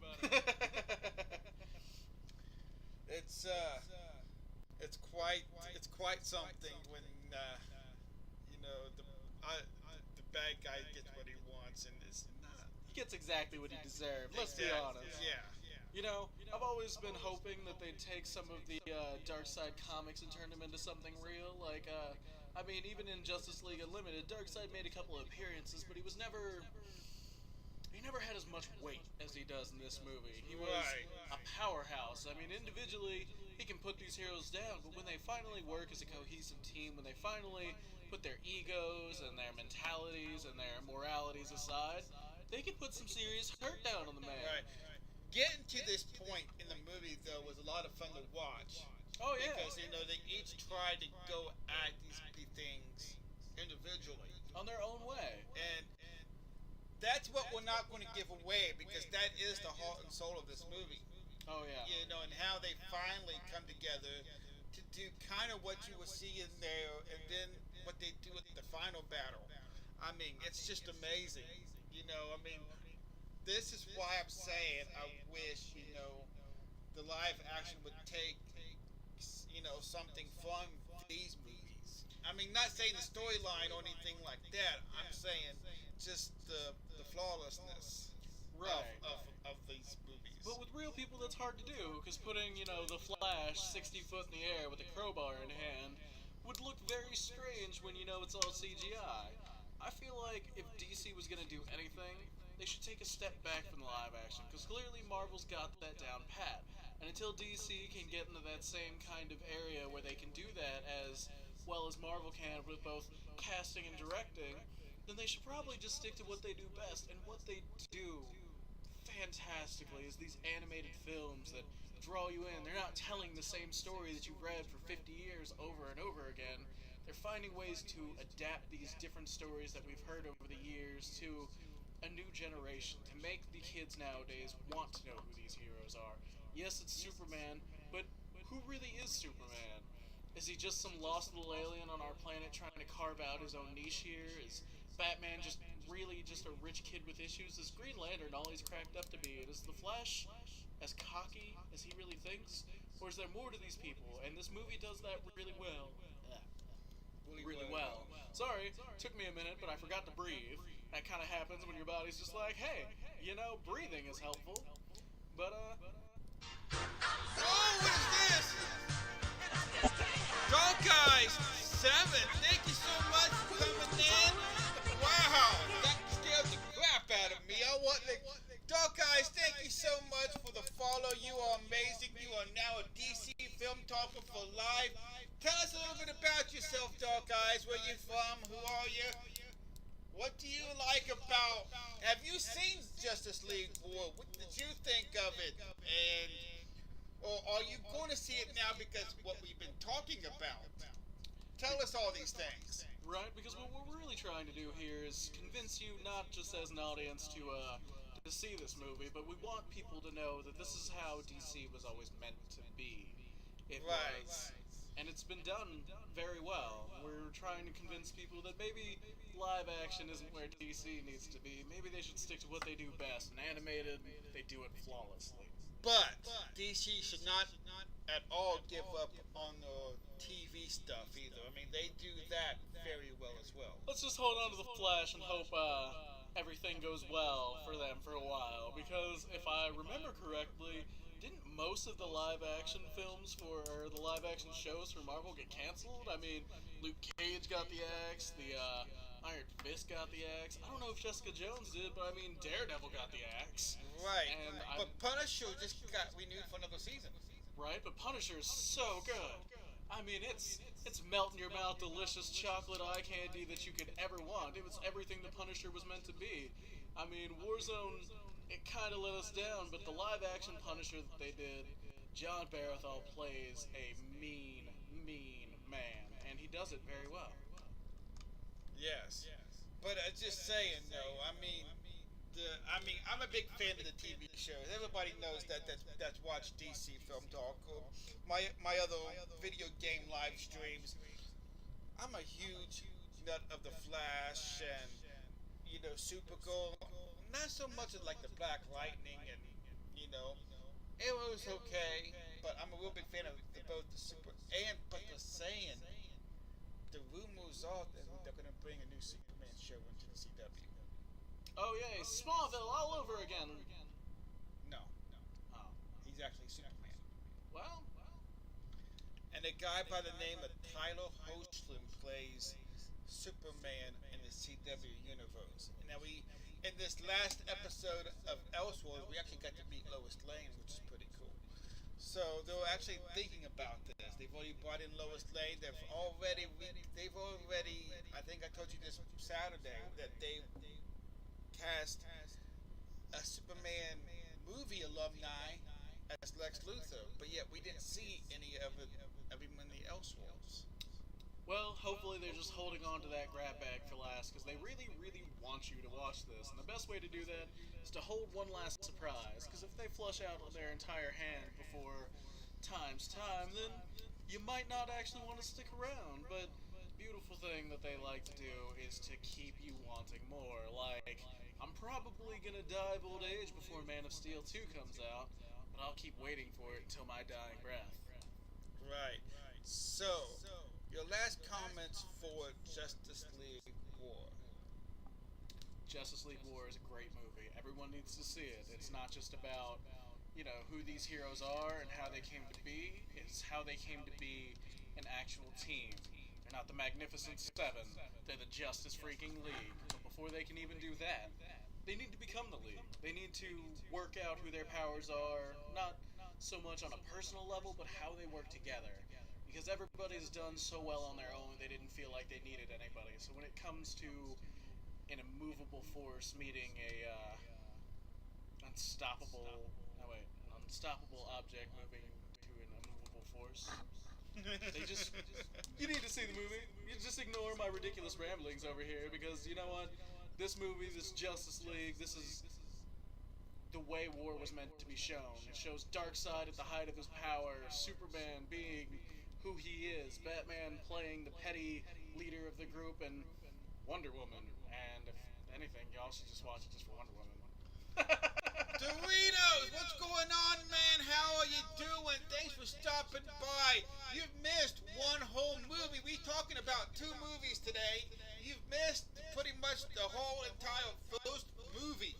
It's quite something when the bad guy gets what he wants, and it's not. He gets exactly what he deserved. Let's be honest. Yeah. I've always been hoping that they'd take some of the Darkseid comics and turn them into something real. Like, even in Justice League Unlimited, Darkseid made a couple of appearances, but he never had as much weight as he does in this movie. He was a powerhouse. Individually, he can put these heroes down, but when they finally work as a cohesive team, when they finally put their egos and their mentalities and their moralities aside, they can put some serious hurt down on the man. Right. Getting to this point in the movie, though, was a lot of fun to watch. Oh, yeah. Because, they each tried to go at these things individually. On their own way. And that's what we're not going to give away, because that is the heart and soul of this movie. Oh, yeah. And how they finally come together to do kind of what you were seeing there, and then what they do at the final battle. It's just amazing. This is why I'm saying I wish, the live action would take, something from these movies. Not saying the storyline or anything like that. I'm saying just the flawlessness of these movies. But with real people, that's hard to do, because putting, the Flash 60 foot in the air with a crowbar in hand would look very strange when it's all CGI. I feel like if DC was going to do anything, they should take a step back from the live action, because clearly Marvel's got that down pat. And until DC can get into that same kind of area where they can do that as well as Marvel can with both casting and directing, then they should probably just stick to what they do best. And what they do fantastically is these animated films that draw you in. They're not telling the same story that you've read for 50 years over and over again. They're finding ways to adapt these different stories that we've heard over the years to a new generation, to make the kids nowadays want to know who these heroes are. Yes, it's Superman, but who really is Superman? Is he just some lost little alien on our planet trying to carve out his own niche here? Is Batman just really just a rich kid with issues? Is Green Lantern all he's cracked up to be? And is the Flash as cocky as he really thinks? Or is there more to these people? And this movie does that really well. Really well. Sorry, took me a minute, but I forgot to breathe. That kind of happens when your body's just like, hey, breathing is helpful. But, Oh, what is this? Dark Eyes 7, thank you so much for coming in. Wow, that scared the crap out of me. Dark Eyes, thank you so much for the follow. You are amazing. You are now a DC film talker for life. Tell us a little bit about yourself, Dark Eyes. Where you from? Who are you? What do you like about? Have you seen Justice League War? What did you think of it? Or are you going to see it now because what we've been talking about? Tell us all these things. Right, because what we're really trying to do here is convince you, not just as an audience, to see this movie, but we want people to know that this is how DC was always meant to be. It was. And it's been done very well. We're trying to convince people that maybe live action isn't where DC needs to be. Maybe they should stick to what they do best. And animated, they do it flawlessly. But DC should not at all give up on the TV stuff either. I mean, they do that very well as well. Let's just hold on to the Flash and hope everything goes well for them for a while. Because if I remember correctly, didn't most of the live action films or the live action shows for Marvel get canceled? I mean, Luke Cage got the axe, the Iron Fist got the axe. I don't know if Jessica Jones did, but I mean, Daredevil got the axe. Right. And but Punisher just got renewed for another season. Right, but Punisher is so good. I mean, it's melt in your mouth, delicious chocolate eye candy that you could ever want. It was everything the Punisher was meant to be. I mean, Warzone, it kind of let us down, but the live-action Punisher that they did, John Barathol plays a mean, mean man, and he does it very well. Yes. But just saying though, I mean, I'm a big fan of the TV shows. Everybody knows that's watched DC Film Talk. My other video game live streams. I'm a huge nut of the Flash and Supergirl. Not so much as like the Black Lightning and it was okay. But I'm a real big fan of both the but the saying. The rumors are that they're going to bring a new Superman show into the CW. Oh yay, Smallville all over again. No. Oh. He's actually Superman. Well. And a guy by the name of Tyler Hoechlin plays Superman in the CW universe. And now in this last episode of Elseworlds, we actually got to meet Lois Lane, which is pretty cool. So they're actually thinking about this. They've already brought in Lois Lane. They've already, I think I told you this Saturday, that they cast a Superman movie alumni as Lex Luthor, but yet we didn't see any of him in the Elseworlds. Well, hopefully they're just holding on to that grab bag for last, because they really, really want you to watch this. And the best way to do that is to hold one last surprise, because if they flush out their entire hand before time's time, then you might not actually want to stick around. But the beautiful thing that they like to do is to keep you wanting more. Like, I'm probably going to die of old age before Man of Steel 2 comes out, but I'll keep waiting for it until my dying breath. Right. So, your last comments for Justice League War. Justice League War is a great movie. Everyone needs to see it. It's not just about, who these heroes are and how they came to be. It's how they came to be an actual team. They're not the Magnificent Seven. They're the Justice freaking League. But before they can even do that, they need to become the League. They need to work out who their powers are, not so much on a personal level, but how they work together. Because everybody's done so well on their own, they didn't feel like they needed anybody. So when it comes to an immovable force meeting an unstoppable object moving to an immovable force, you need to see the movie. You just ignore my ridiculous ramblings over here, because you know what? This movie, this Justice League, this is the way war was meant to be shown. It shows Darkseid at the height of his power, Superman being who he is, Batman playing the petty leader of the group, and Wonder Woman. And if anything, y'all should just watch it just for Wonder Woman. Doritos, what's going on, man? How are you doing? Thanks for stopping by. You've missed one whole movie. We talking about 2 movies today. You've missed pretty much the whole entire first movie.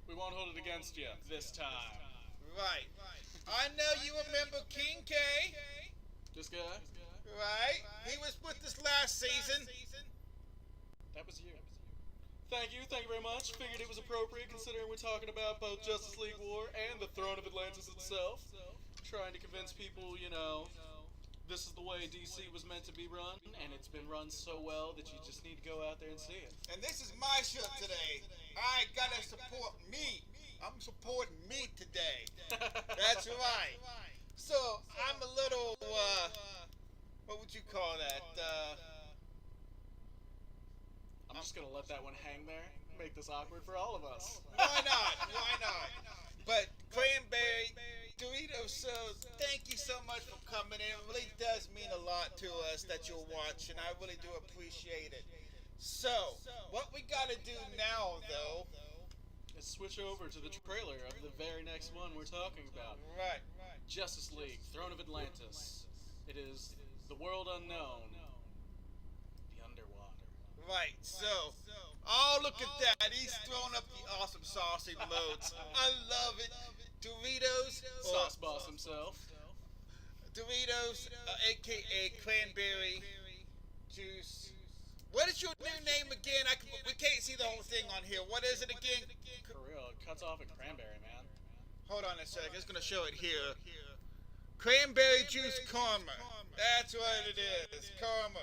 We won't hold it against you this time. Right. I know you remember King K. This guy? Right. He was with us last season. That was you. Thank you very much. Figured it was appropriate considering we're talking about both Justice League War and the Throne of Atlantis itself. Trying to convince people, this is the way DC was meant to be run, and it's been run so well that you just need to go out there and see it. And this is my show today. I gotta support me. I'm supporting me today. That's right. So, I'm a little, what would you call that? I'm just gonna let that one hang there. Make this awkward for all of us. Why not? Why not? But Cranberry, Doritos, so thank you so much for coming in. It really does mean a lot to us that you'll watch, and I really do appreciate it. So, what we gotta do now, though, let's switch over to the trailer of the very next one we're talking about. Right. Justice League, Throne of Atlantis. It is the world unknown, the underwater. Right, so, oh, look at that. He's throwing up the awesome saucy emotes. I love it. Doritos, Sauce Boss himself. Doritos, aka cranberry juice. What is your new name again? We can't see the whole thing on here. What is it again? For real, it cuts off at cranberry, man. Hold on a second. It's going to show it here. Cranberry juice karma. That's what it is. Karma.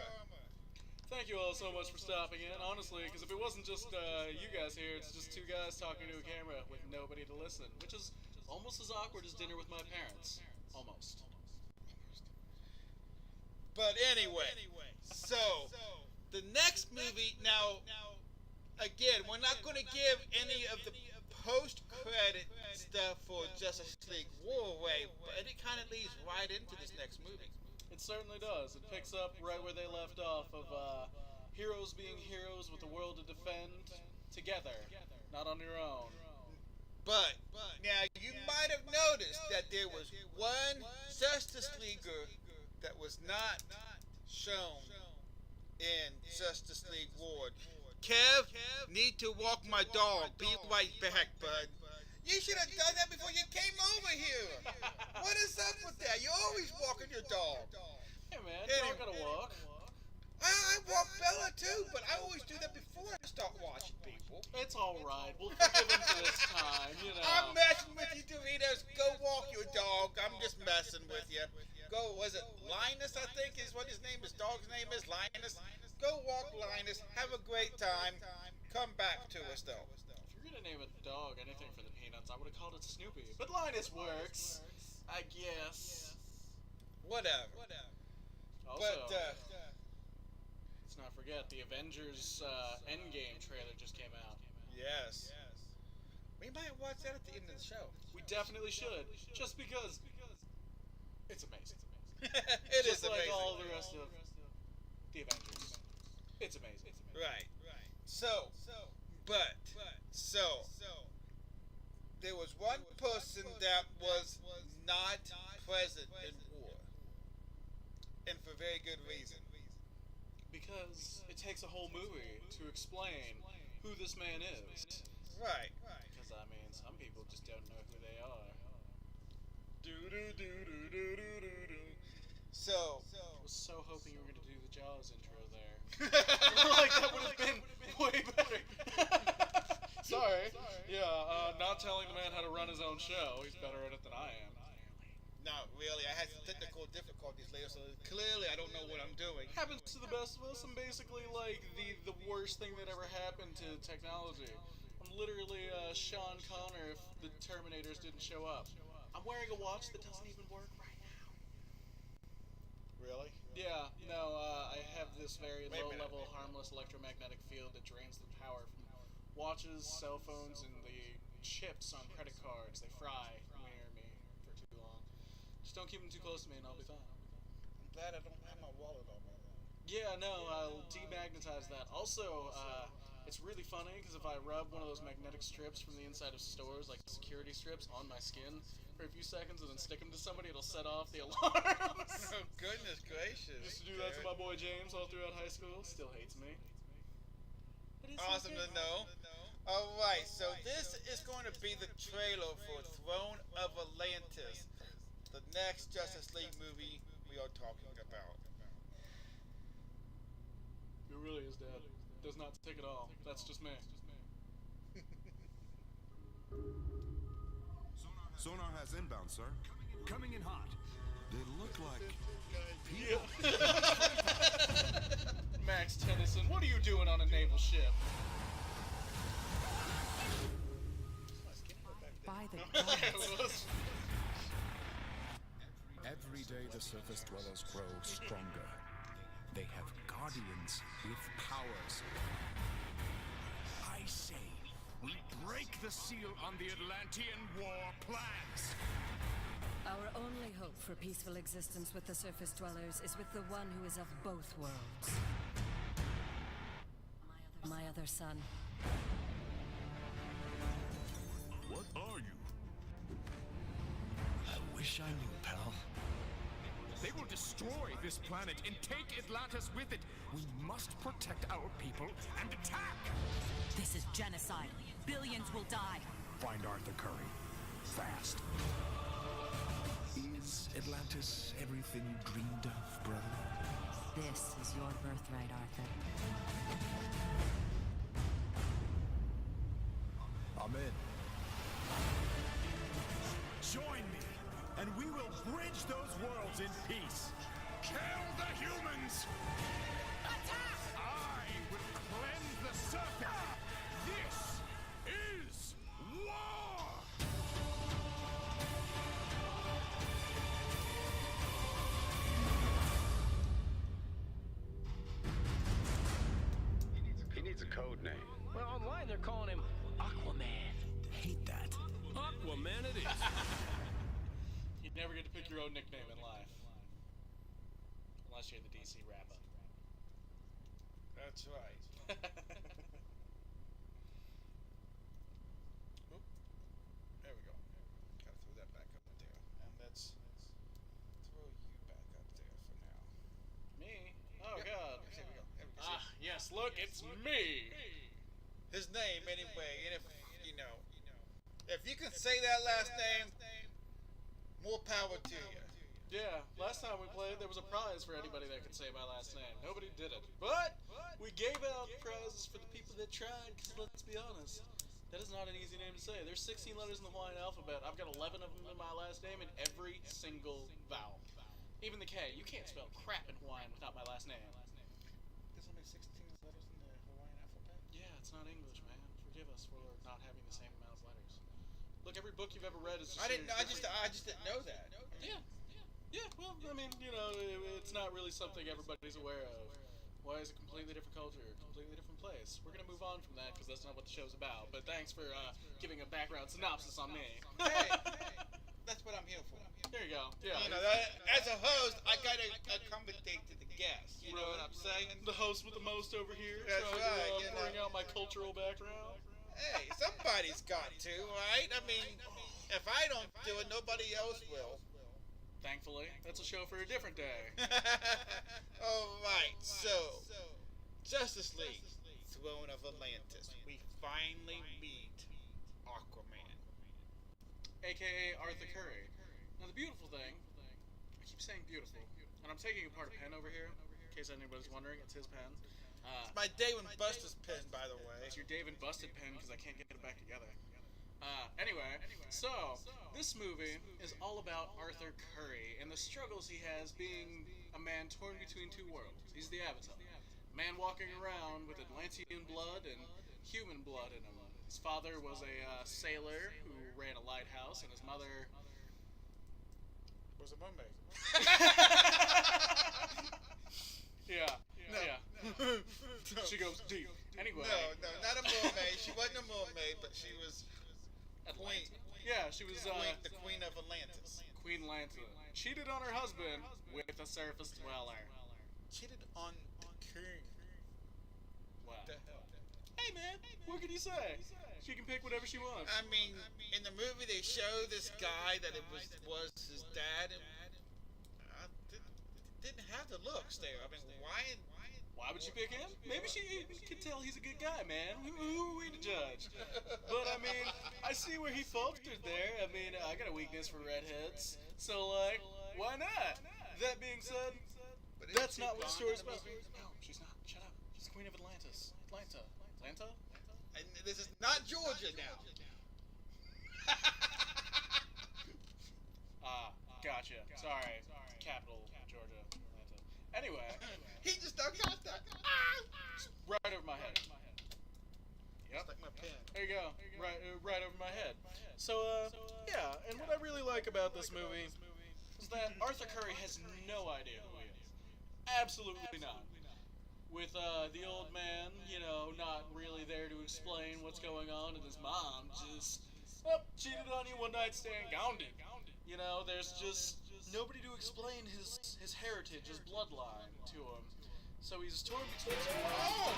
Thank you all so much for stopping in, honestly, because if it wasn't just you guys here, it's just two guys talking to a camera with nobody to listen, which is almost as awkward as dinner with my parents. Almost. But anyway, so the next movie, now, again, we're not going to give any of the post-credit stuff for Justice League War away, but it kind of leads right into this next movie. It certainly does. It picks up right where they left off of heroes being heroes with the world to defend together, not on your own. But, now, you might have noticed that there was one Justice Leaguer that was not shown in Justice League Ward. Kev, need to walk my dog. Be right back, bud. You should have done that before you came over here. What is up with that? You're always walking your dog. Hey man, Anyway. dog gotta walk. I walk Bella too, but I always do that before I start watching people. It's alright, we'll forgive him for this time, you know. I'm messing with you, Doritos. Go walk your dog. I'm just messing with you. Go, was it Linus, I think is what his name is. Dog's name is Linus. Go walk Linus. Have a great time. Come back to us, though. If you're gonna name a dog anything for the Peanuts, I would have called it Snoopy. But Linus works, I guess. Whatever. Also, But, let's not forget, the Avengers Endgame trailer just came out. yes. We might watch that at the end of the show. We definitely should, just because it's amazing. It is Just like amazing. all the rest of the Avengers. It's amazing. Right. So, there was one person that was not present in war. And for very good reason. Because it takes a whole movie to explain who this man is. Right. Because, I mean, some people just don't know who they are. So, I was so hoping you were going to do the Jaws intro there. Like, that would have been way better. Sorry. Yeah, not telling the man how to run his own show. He's better at it than I am. not really. I had some technical difficulties later, so clearly I don't know what I'm doing. Happens to the best of us. I'm basically like the worst thing that ever happened to technology. I'm literally Sean Connor if the Terminators didn't show up. I'm wearing a watch that doesn't even work right now. Really? Yeah, no, I have this very Wait a minute. low-level, harmless electromagnetic field that drains the power from watches, cell phones, and the chips on credit cards. They fry near me for too long. Just don't keep them too close to me and I'll be fine. I'm glad I don't have my wallet on me. Yeah, no, I'll demagnetize that. Also, it's really funny because if I rub one of those magnetic strips from the inside of stores, like security strips, on my skin for a few seconds and then stick them to somebody, it'll set off the alarms. Oh, goodness gracious. Used to do that to my boy James all throughout high school. Still hates me. But it's Awesome okay. to know. Alright, so this is going to be the trailer for Throne of Atlantis, the next Justice League movie we are talking about. It really is, Dad. Does not take it all. That's just me. Sonar has inbound, sir. Coming in hot. They look like Max Tennyson, what are you doing on a naval ship? By the gods. Every day the surface dwellers grow stronger. They have guardians with powers. I say, we break the seal on the Atlantean war plans. Our only hope for peaceful existence with the surface dwellers is with the one who is of both worlds. My other son. What are you? I wish I knew, pal. They will destroy this planet and take Atlantis with it. We must protect our people and attack! This is genocide. Billions will die. Find Arthur Curry. Fast. Is Atlantis everything you dreamed of, brother? This is your birthright, Arthur. Amen. Join me, and we will bridge those worlds in peace. Kill the humans! Attack! I will cleanse the serpent! This is war! He needs a code name. Well, online they're calling him Aquaman. Hate that. Aquaman it is. You never get to pick your own nickname in life. Unless you're the DC wrap-up. That's right. Oop. There we go. Gotta throw that back up there. And let's throw you back up there for now. Me? Oh, Yeah. God. There we go. There we go. Ah, yes, look, it's me! His name, anyway, and if, if you can say that last name, more power to you. Yeah, last time we played, there was a prize for anybody that could say my last name. Nobody did it. But we gave out prizes for the people that tried, because let's be honest, that is not an easy name to say. There's 16 letters in the Hawaiian alphabet. I've got 11 of them in my last name, and every single vowel. Even the K. You can't spell crap in Hawaiian without my last name. There's only 16 letters in the Hawaiian alphabet? Yeah, it's not English, man. Forgive us for not having the same amount of letters. Look, every book you've ever read is just... I just didn't know that. Yeah, well, I mean, it's not really something everybody's aware of. Why is a completely different culture, a completely different place? We're gonna move on from that because that's not what the show's about. But thanks for giving a background synopsis on me. Hey, that's what I'm here for. There you go. Yeah. As a host, I gotta accommodate to the guests. You know what I'm saying? The host with the most over here. That's trying right, to bring out my cultural background. Hey, somebody's got to, right? I mean, if I don't do it, nobody else will. Thankfully, that's a show for a different day. Alright, so Justice League, Throne of Atlantis. We finally meet Aquaman. AKA Arthur Curry. Now the beautiful thing, I keep saying beautiful, and I'm taking apart a pen over here, in case anybody's wondering, it's his pen. It's my Dave and Buster's pen, by the way. It's your Dave and Busted pen because I can't get it back together. Anyway, so this movie is all about Arthur Curry and the struggles he has being a man torn between two worlds. He's the Avatar. A man walking around with Atlantean blood and human blood in him. His father was a sailor who ran a lighthouse, and his mother was a mermaid. Yeah. She goes deep. Anyway. No, not a mermaid. She wasn't a mermaid, but she was queen. Yeah, she was the queen of Atlantis. Queen Lanta. Cheated on her husband with a surface dweller. Cheated on the king. What the hell? Hey man, what can you say? She can pick whatever she wants. I mean, in the movie they show this guy that it was his dad, and didn't have the looks there. I mean, why would she pick him? Maybe she could tell he's a good guy, man. Who are we to judge? But I mean, I see where he faltered there. I mean, I got a weakness for redheads, so like, why not? That being said, that's not what the story's about. No, she's not. Shut up. She's Queen of Atlantis. Atlanta. And this is not Georgia now. Gotcha. Sorry. Capital, Georgia. Atlanta. Anyway. He just got that. Right over my head. Yep. Like my pen. There you go. Right over my head. So, yeah. And what I really like about this movie is that Arthur Curry has no idea who he is. Absolutely not. With the old man, not really there to explain what's going on, and his mom just cheated on you, one night stand, gowned it. There's just nobody to explain his heritage, his bloodline to him. So he's torn between two worlds.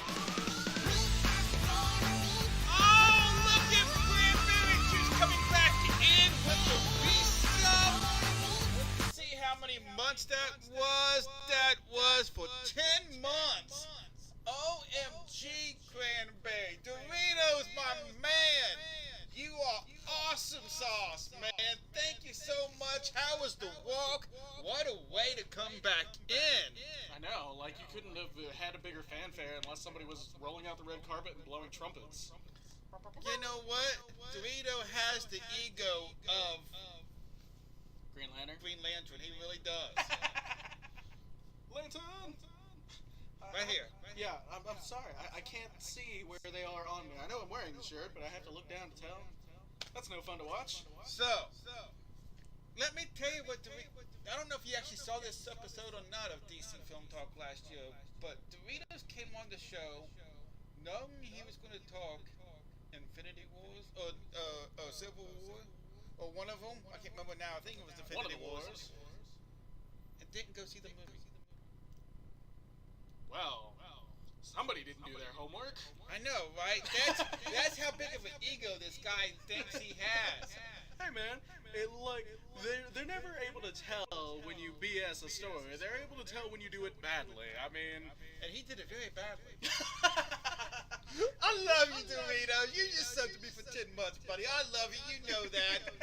Oh, look at Cranberry Juice! Come much that was? That was for 10 months. OMG, Cranberry. Doritos, my man. You are awesome sauce, man. Thank you so much. How was the walk? What a way to come back in. I know, like you couldn't have had a bigger fanfare unless somebody was rolling out the red carpet and blowing trumpets. You know what? Dorito has the ego of Green Lantern? Green Lantern. He really does. Lantern! Right here. Yeah, I'm sorry. I can't see where they are on me. I know I'm wearing the shirt, but I have to look down to tell. That's no fun to watch. So, let me tell you what I don't know if you actually saw this episode or not of DC Film Talk last year, but Doritos came on the show knowing he was going to talk Infinity Wars or Civil War or one of them. I can't remember now. I think it was Infinity Wars. And didn't go see the movie. Well, somebody didn't do their homework. I know, right? That's how big of an ego this guy thinks he has. Hey man, they're never able to tell when you BS a story. They're able to tell when you do it badly. I mean, and he did it very badly. I love you, Dorito. You just subbed to me for 10 months, buddy. I love you. You know that.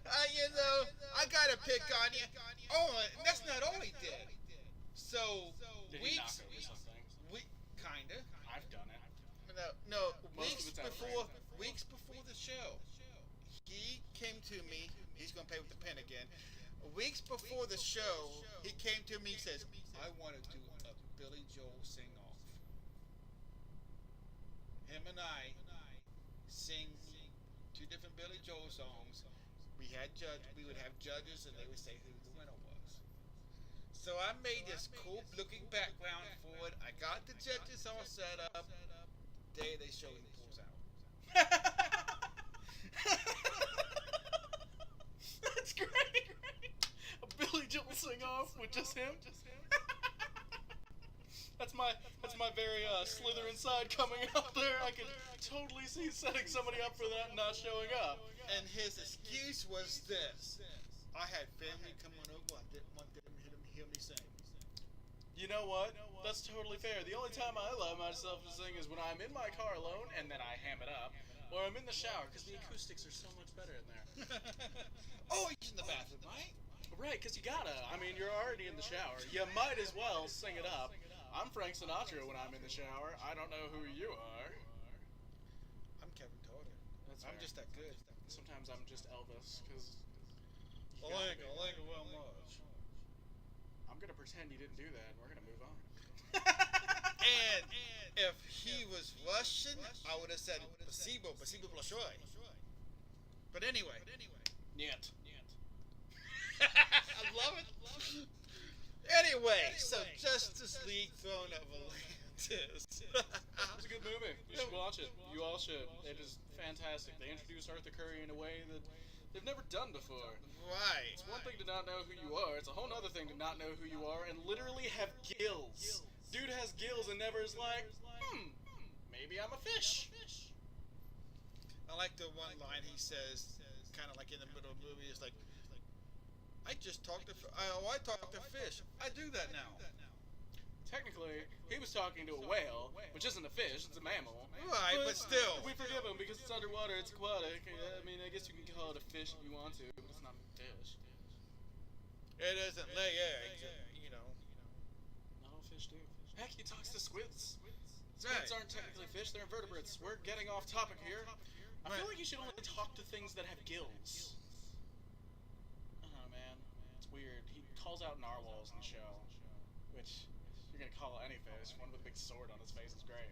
I gotta pick on you. Oh, and that's not all he did. So, did he knock over something? Kinda. I've done it. No. Weeks before the show, he came to me. He's gonna pay with the pen again. Weeks before the show, he came to me. He says, "I want to do a Billy Joel sing-off." Him and I sing 2 different Billy Joel songs. We would have judges, and they would say who the winner was. So I made this cool-looking background for it. I got the judges all set up. The day they show, he pulls out. That's great. A Billy Joel sing-off with just him. That's my very Slytherin side coming out there. I can totally see setting somebody up for that and not showing up. And his excuse was this: I had family coming over. I didn't want them to hear me sing. You know what? That's totally fair. The only time I allow myself to sing is when I'm in my car alone and then I ham it up, or I'm in the shower because the acoustics are so much better in there. Oh, he's in the bathroom, right? Right, because you gotta. I mean, you're already in the shower. You might as well sing it up. I'm Frank Sinatra when I'm in the shower. I don't know who you are. I'm Kevin Carter. I'm just that good. Sometimes I'm just Elvis, because... I like it well much. I'm gonna pretend you didn't do that, and we're gonna move on. And if he was Russian, I would have said Spasibo Большое. But anyway. Нет. I love it. Anyway, so Justice League Throne of Atlantis. It's a good movie. You should watch it. You all should. It is fantastic. They introduced Arthur Curry in a way that they've never done before. Right. It's one thing to not know who you are. It's a whole other thing to not know who you are and literally have gills. Dude has gills and never is like, maybe I'm a fish. I like the one line he says, kind of like in the middle of the movie, is like, I talk to fish. I do that now. Technically, he was talking to a whale, which isn't a fish, it's a mammal. Right, but still. We forgive him because it's underwater, it's aquatic. I mean, I guess you can call it a fish if you want to, but it's not a fish. It doesn't lay eggs, you know. Not all fish do. Heck, he talks to squids. Squids Right. aren't technically fish, they're invertebrates. We're getting off topic here. I feel like you should only talk to things that have gills. Man. It's weird. He calls out narwhals in the show, which you're gonna call any fish. One with a big sword on his face is great.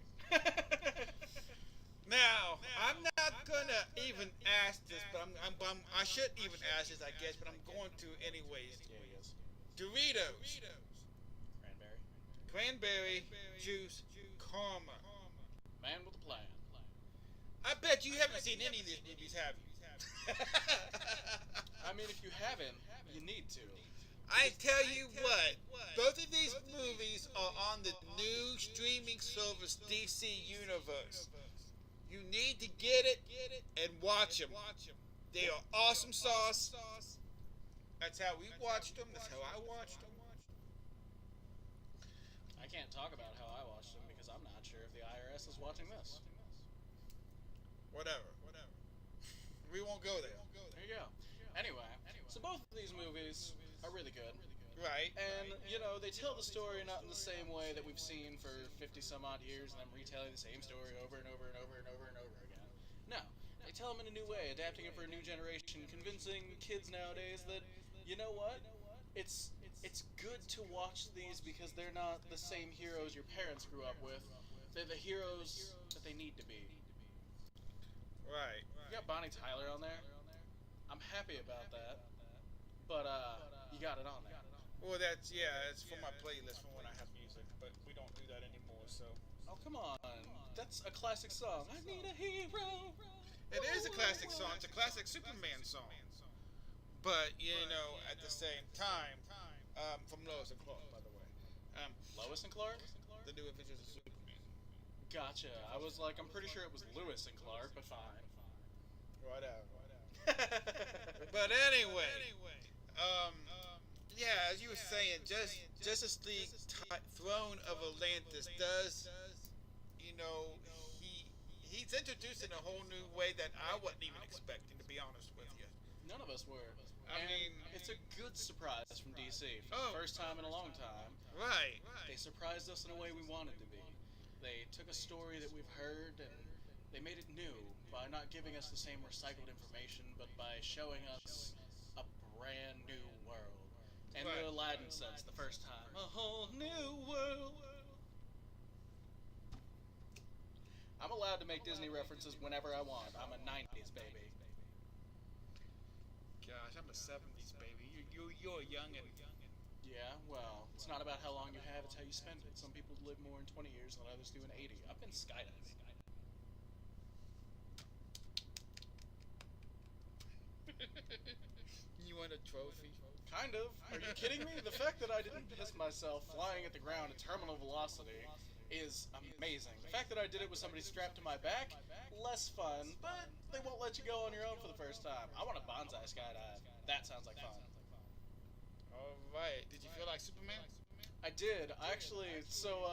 Now, I'm not gonna even ask this, but I shouldn't even ask this, I guess, but I'm going to anyways. Yeah, he is. Doritos. Cranberry juice karma. Man with a plan. I bet you haven't seen any of these movies, have you? I mean, if you haven't, you need to. I tell you what, both of these movies are on the new streaming service DC Universe. You need to get it and watch them. They are awesome sauce. That's how we watched them. That's how I watched them. can't talk about how I watched them because I'm not sure if the IRS is watching this. Whatever. We won't go there. There you go. Anyway, so both of these movies are really good. Right. And, you know, they tell the story not in the same way that we've seen for 50 some odd years and them retelling the same story over and over and over and over and over again. No. They tell them in a new way, adapting it for a new generation, convincing kids nowadays that, you know what? It's good to watch these because they're not the same heroes your parents grew up with. They're the heroes that they need to be. Right. You got Bonnie Tyler on there. I'm happy about that. But you got it on there. Well, it's for my playlist from when I have music, but we don't do that anymore, so. Oh, come on. That's a classic song. I need a hero. It is a classic song. It's a classic Superman song. But, you know, at the same time, from Lois and Clark, by the way. Lois and Clark? The New Adventures of Superman. Gotcha. I was like, I'm pretty sure it was Lewis and Clark, but fine. Whatever. But anyway, yeah, as you were saying, Justice League Throne of Atlantis does, you know, he's introducing a whole new way that I wasn't even expecting, to be honest with you. None of us were. I mean, it's a good surprise from DC for the first time in a long time. Right. They surprised us in a way we wanted to be. They took a story that we've heard and they made it new by not giving us the same recycled information, but by showing us a brand new world. And the Aladdin sense the first time. A whole new world. I'm allowed to make Disney references whenever I want. I'm a 90s baby. Gosh, I'm a 70s baby. You're a youngin'. Yeah, well, it's not about how long you have, it's how you spend it. Some people live more in 20 years than others do in 80. I've been skydiving. You want a trophy? Kind of. Are you kidding me? The fact that I didn't piss myself flying at the ground at terminal velocity is amazing. The fact that I did it with somebody strapped to my back, less fun, but they won't let you go on your own for the first time. I want a bonsai skydive. That sounds like fun. Alright. Did you feel like Superman? I did. Actually, so,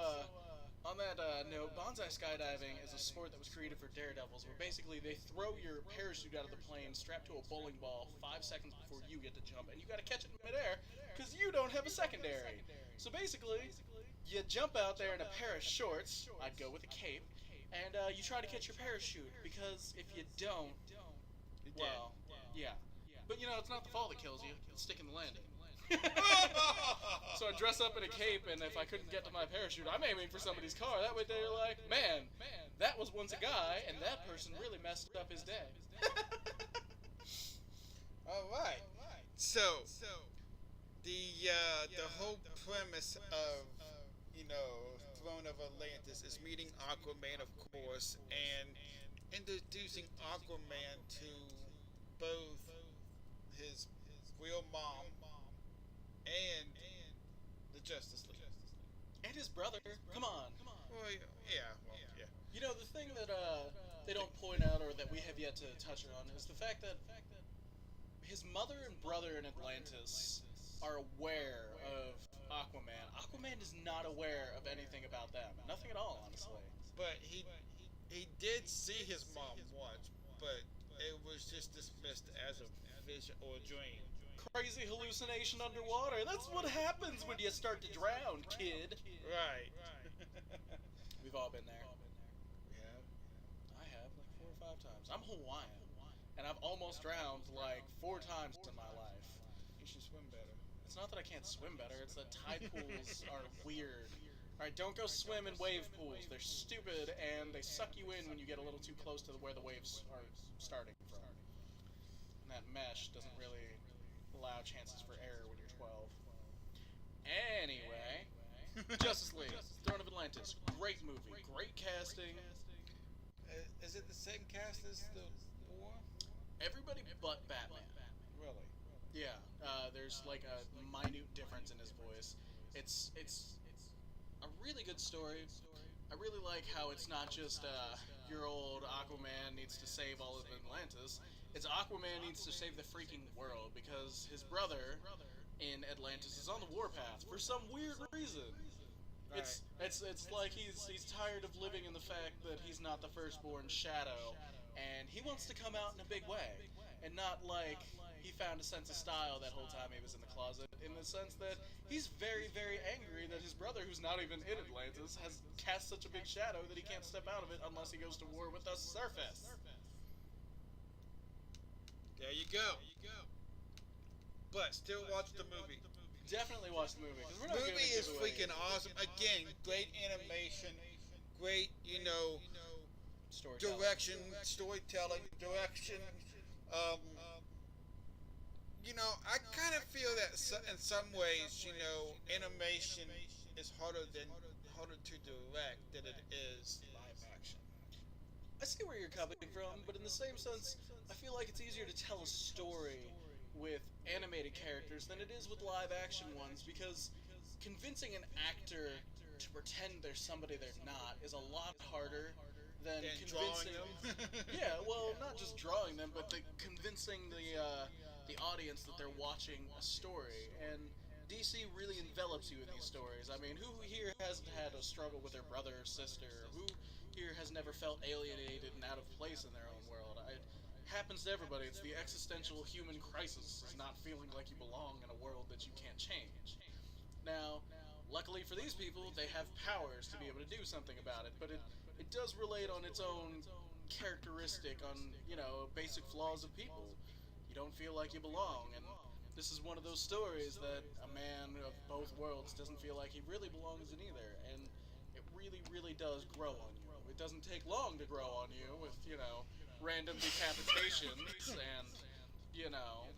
on that note, bonsai skydiving is a sport that was created for daredevils, where basically they throw your parachute out of the plane strapped to a bowling ball 5 seconds before you get to jump, and you gotta catch it in midair, because you don't have a secondary. So basically, you jump out there in a pair of shorts, I'd go with a cape, and you try to catch your parachute, because if you don't, well, yeah. But you know, it's not the fall that kills you, it's sticking the landing. So I dress up in a cape, and if I couldn't get to my parachute, I'm aiming for somebody's car. That way they're like, man, that was once a guy, and that person really messed up his day. Alright. So, the whole premise of, you know, Throne of Atlantis is meeting Aquaman, of course, and introducing Aquaman to both his real mom and the Justice League. And his brother. Come on. Well, yeah. You know, the thing that they don't point out or that we have yet to touch on is the fact that his mother and brother in Atlantis are aware of Aquaman. Aquaman is not aware of anything about them. Nothing at all, honestly. But he did see his mom once, but it was just dismissed as a vision or a dream. Crazy hallucination underwater. That's what happens when you start to drown, kid. Right. We've all been there. We have? I have, like 4 or 5 times. I'm Hawaiian, and I've almost drowned like 4 times in my life. You should swim better. It's not that I can't swim better, it's that tide pools are weird. Alright, don't go swim in wave pools. They're stupid, and they suck you in when you get a little too close to where the waves are starting from. And that mesh doesn't really allow chances for error when you're 12. Anyway, Justice League, Throne of Atlantis, great movie, great casting. Is it the same cast as the War? Everybody but Batman. Really? Yeah, there's like a minute difference in his voice. It's a really good story. I really like how it's not just your old Aquaman needs to save all of Atlantis. It's Aquaman needs to save the freaking world because his brother in Atlantis is on the warpath for some weird reason. It's like he's tired of living in the fact that he's not the firstborn Shadow, and he wants to come out in a big way, and not like he found a sense of style that whole time he was in the closet. In the sense that he's very, very angry that his brother, who's not even in Atlantis, has cast such a big shadow that he can't step out of it unless he goes to war with the Surface. There you go. But still watch the movie. Definitely watch the movie. The movie is freaking awesome. Again, great animation, great, direction, storytelling, direction. I kind of feel that in some ways, animation is harder to direct than it is live action. I see where you're coming from, but in the same sense, I feel like it's easier to tell a story with animated characters than it is with live action ones, because convincing an actor to pretend they're somebody they're not is a lot harder than convincing them. Yeah, well, not just drawing them, but convincing the audience that they're watching a story. And DC really envelops you in these stories. I mean, who here hasn't had a struggle with their brother or sister? Who here has never felt alienated and out of place in their own world? It happens to everybody. It's the existential human crisis, is not feeling like you belong in a world that you can't change. Now, luckily for these people, they have powers to be able to do something about it, but it does relate on its own characteristic, on, basic flaws of people. You don't feel like you belong, and this is one of those stories that a man of both worlds doesn't feel like he really belongs in either, and it really, really does grow on you. It doesn't take long to grow on you with, random decapitations and,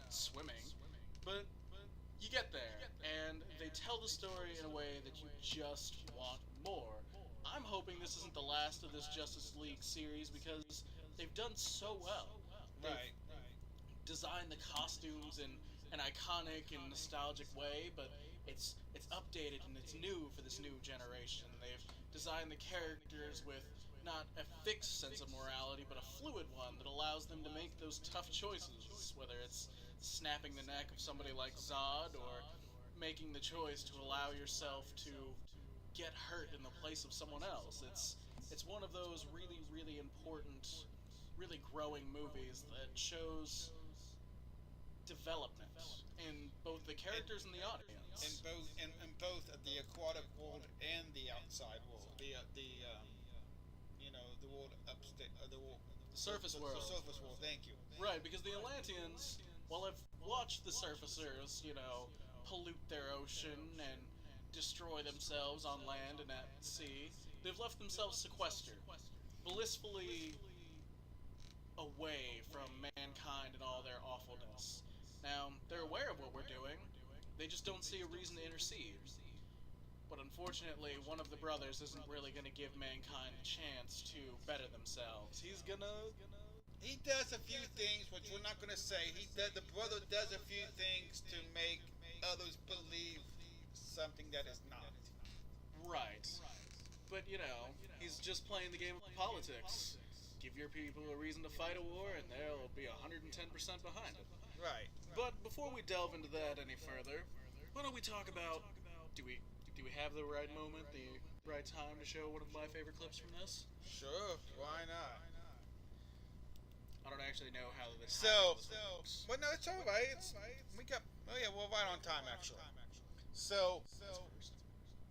swimming, but you get there, and they tell the story in a way that you just want more. I'm hoping this isn't the last of this Justice League series, because they've done so well. They've designed the costumes in an iconic and nostalgic way, but it's updated and it's new for this new generation. They've designed the characters with not a fixed sense of morality, but a fluid one that allows them to make those tough choices, whether it's snapping the neck of somebody like Zod, or making the choice to allow yourself to get hurt in the place of someone else. It's one of those really, really important, really growing movies that shows development in both the characters and the audience. In both the aquatic world and the outside world. The world upstate, the surface world. The surface world. Thank you. Right, because the Atlanteans, while I've watched the surfacers, pollute their ocean and destroy themselves on land and at sea, they've left themselves sequestered, blissfully away from mankind and all their awfulness. Now, they're aware of what we're doing, they just don't see a reason to intercede. But unfortunately, one of the brothers isn't really going to give mankind a chance to better themselves. He does a few things, which we're not going to say. The brother does a few things to make others believe something that is not. Right. But, he's just playing the game of politics. Give your people a reason to fight a war, and they'll be 110% behind it. Right. But before we delve into that any further, why don't we talk about, do we have the right moment, the right time to show one of my favorite clips from this? Sure, why not? I don't actually know how this works. But no, it's all right. We're right on time, actually. So,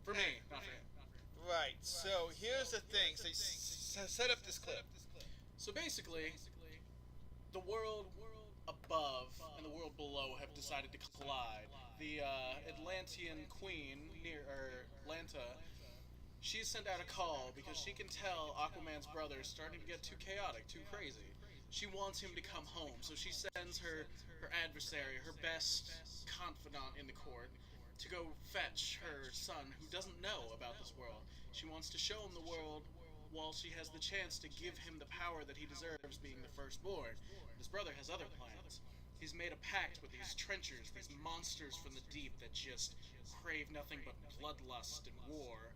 for me, not for him. Right. So here's the thing. So set up this clip. So basically, the world above and the world below have decided to collide. The Atlantean queen, Atlanta, she's sent out a call because she can tell Aquaman's brother is starting to get too chaotic, too crazy. She wants him to come home, so she sends her adversary, her best confidant in the court, to go fetch her son, who doesn't know about this world. She wants to show him the world while she has the chance to give him the power that he deserves, being the firstborn. His brother has other plans. He's made a pact with these trenchers, these monsters from the deep that just crave nothing but bloodlust and war.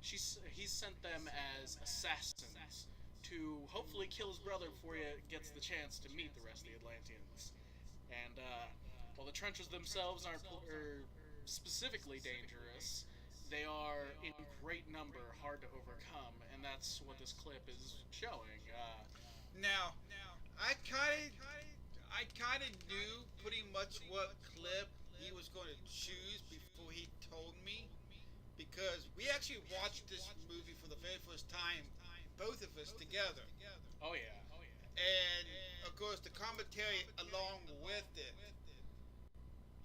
He's sent them as assassins to hopefully kill his brother before he gets the chance to meet the rest of the Atlanteans. And while the trenchers themselves aren't specifically dangerous, they are in great number, hard to overcome, and that's what this clip is showing. Now, I kind of knew pretty much what clip he was going to choose before he told me, because we actually watched this movie for the very first time, both of us together. Oh yeah. And of course, the commentary along with it.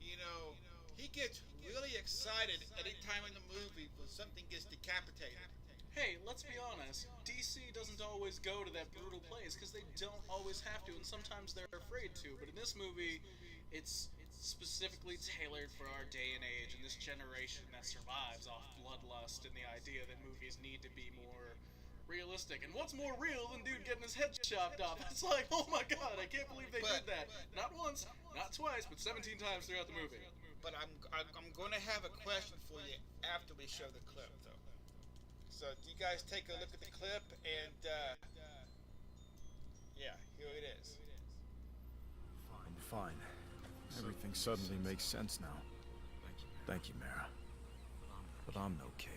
You know, he gets really excited anytime in the movie when something gets decapitated. Hey, let's be honest. DC doesn't always go to that brutal place because they don't always have to, and sometimes they're afraid to. But in this movie, it's specifically tailored for our day and age and this generation that survives off bloodlust and the idea that movies need to be more realistic. And what's more real than dude getting his head chopped off? It's like, oh my god, I can't believe they did that. Not once, not twice, but 17 times throughout the movie. But I'm going to have a question for you after we show the clip, though. So you guys take a look at the clip, and yeah, here it is. Fine. Everything suddenly makes sense now. Thank you, Mara. But I'm no king.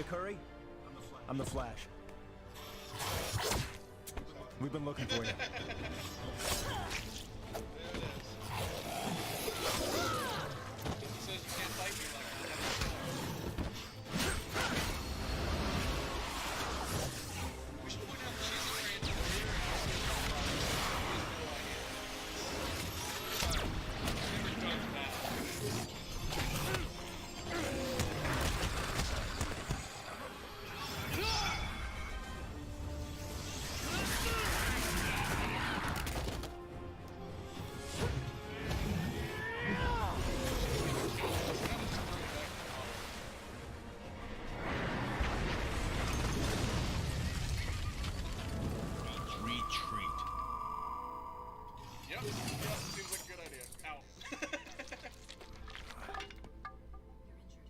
Curry? I'm the Flash. We've been looking for you.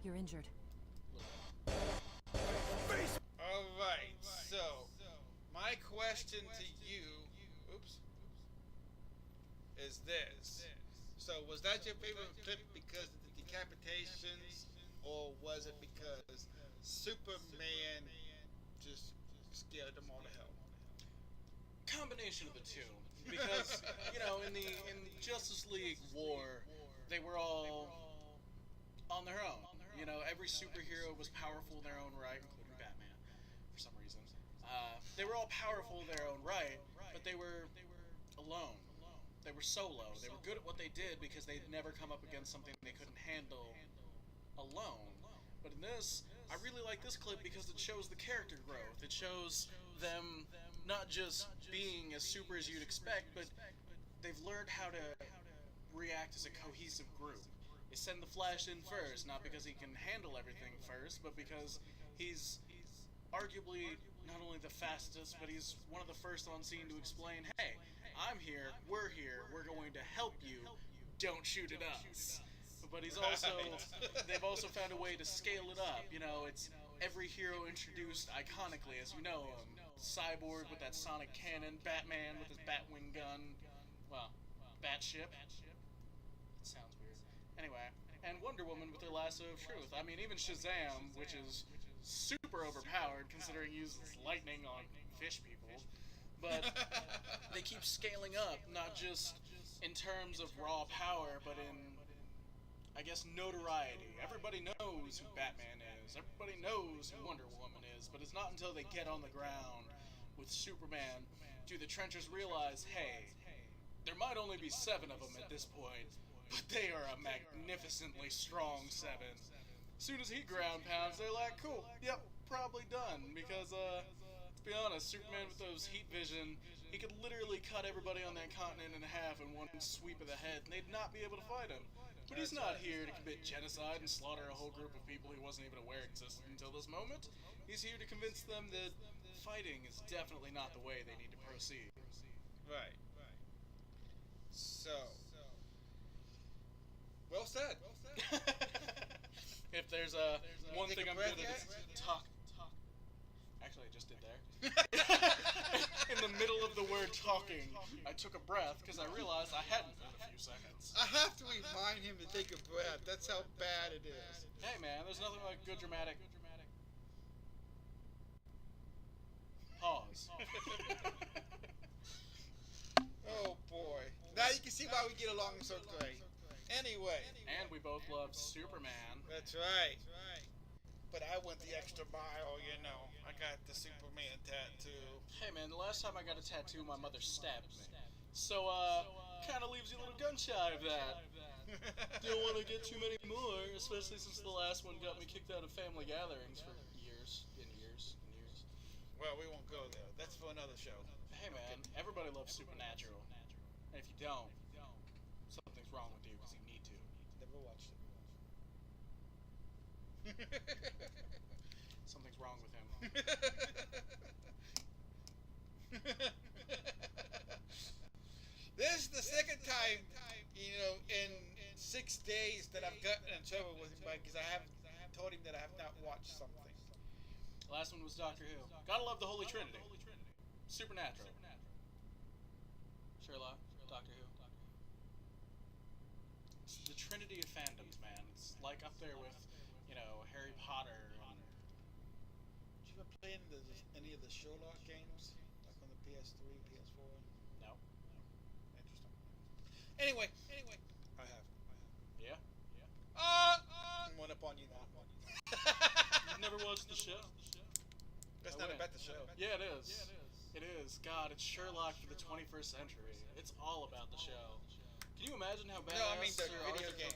You're injured. Alright, so my question to you, is this. So was that your favorite clip because of the decapitations, or was it because Superman just scared them all to hell? Combination of the two. Because, you know, in Justice League War, they were all on their own. You know, every superhero was powerful in their own right, including Batman, for some reason. They were all powerful in their own right, but they were alone. They were solo. They were good at what they did because they'd never come up against something they couldn't handle alone. But in this, I really like this clip because it shows the character growth. It shows them not just being as super as you'd expect, but they've learned how to react as a cohesive group. They send the Flash in first, not because he can handle everything first, but because he's arguably not only the fastest, but he's one of the first on scene to explain, hey, I'm here, we're going to help you, don't shoot at us. But he's also, they've also found a way to scale it up. You know, it's every hero introduced iconically, as you know him. Cyborg with that sonic cannon, Batman with his Batwing gun, well, Batship. It sounds weird. Anyway, and Wonder Woman with her lasso of truth. I mean, even Shazam, which is super overpowered considering he uses lightning on fish people. But they keep scaling up, not just in terms of raw power, but in, I guess, notoriety. Everybody knows who Batman is. Everybody knows who Wonder Woman is. But it's not until they get on the ground with Superman do the trenchers realize, hey, There might only be 7 of them at this point, but they are a magnificently strong 7. As soon as he ground pounds, they're like, cool, yep, probably done. Because, to be honest, Superman with those heat vision, he could literally cut everybody on that continent in half in one sweep of the head, and they'd not be able to fight him. But he's not here to commit genocide and slaughter a whole group of people he wasn't even aware existed until this moment. He's here to convince them that fighting is definitely not the way they need to proceed. Right. So. Well said. If there's one thing I'm good at, it's talk. Actually, I just did there. In the middle of the word talking, I took a breath because I realized I hadn't in a few seconds. I have to remind him to take a breath. That's how bad it is. Hey man, there's nothing like good dramatic pause. Oh boy. Now you can see why we get along so great. Anyway. And we both love Superman. That's right. But I went the extra mile, you know. I got the Superman tattoo. Hey man, the last time I got a tattoo, my mother stabbed me. So, kind of leaves you a little gun shy of that. Don't want to get too many more, especially since the last one got me kicked out of family gatherings for years and years and years. Well, we won't go there. That's for another show. Hey man, everybody loves Supernatural. And if you don't, something's wrong with you because you need to. Never watched it. Something's wrong with him. This is the second time, you know, in 6 days that I've gotten in trouble with him because I have told him that I have not watched something. The last one was Doctor Who. Gotta love the Holy Trinity. Supernatural. Sherlock, Doctor Who. It's the Trinity of fandoms, man. It's like up there with, you know, Harry Potter. Did you ever play any of the Sherlock games? Like on the PS3, PS4? No. Interesting. Anyway. I have. Yeah? One up on you now. You've never watched the show? That's not about the show. Yeah, it is. It is. God, it's Sherlock for the 21st century. It's all about the show. Can you imagine how badass... No, I mean the Sir video Arthur game.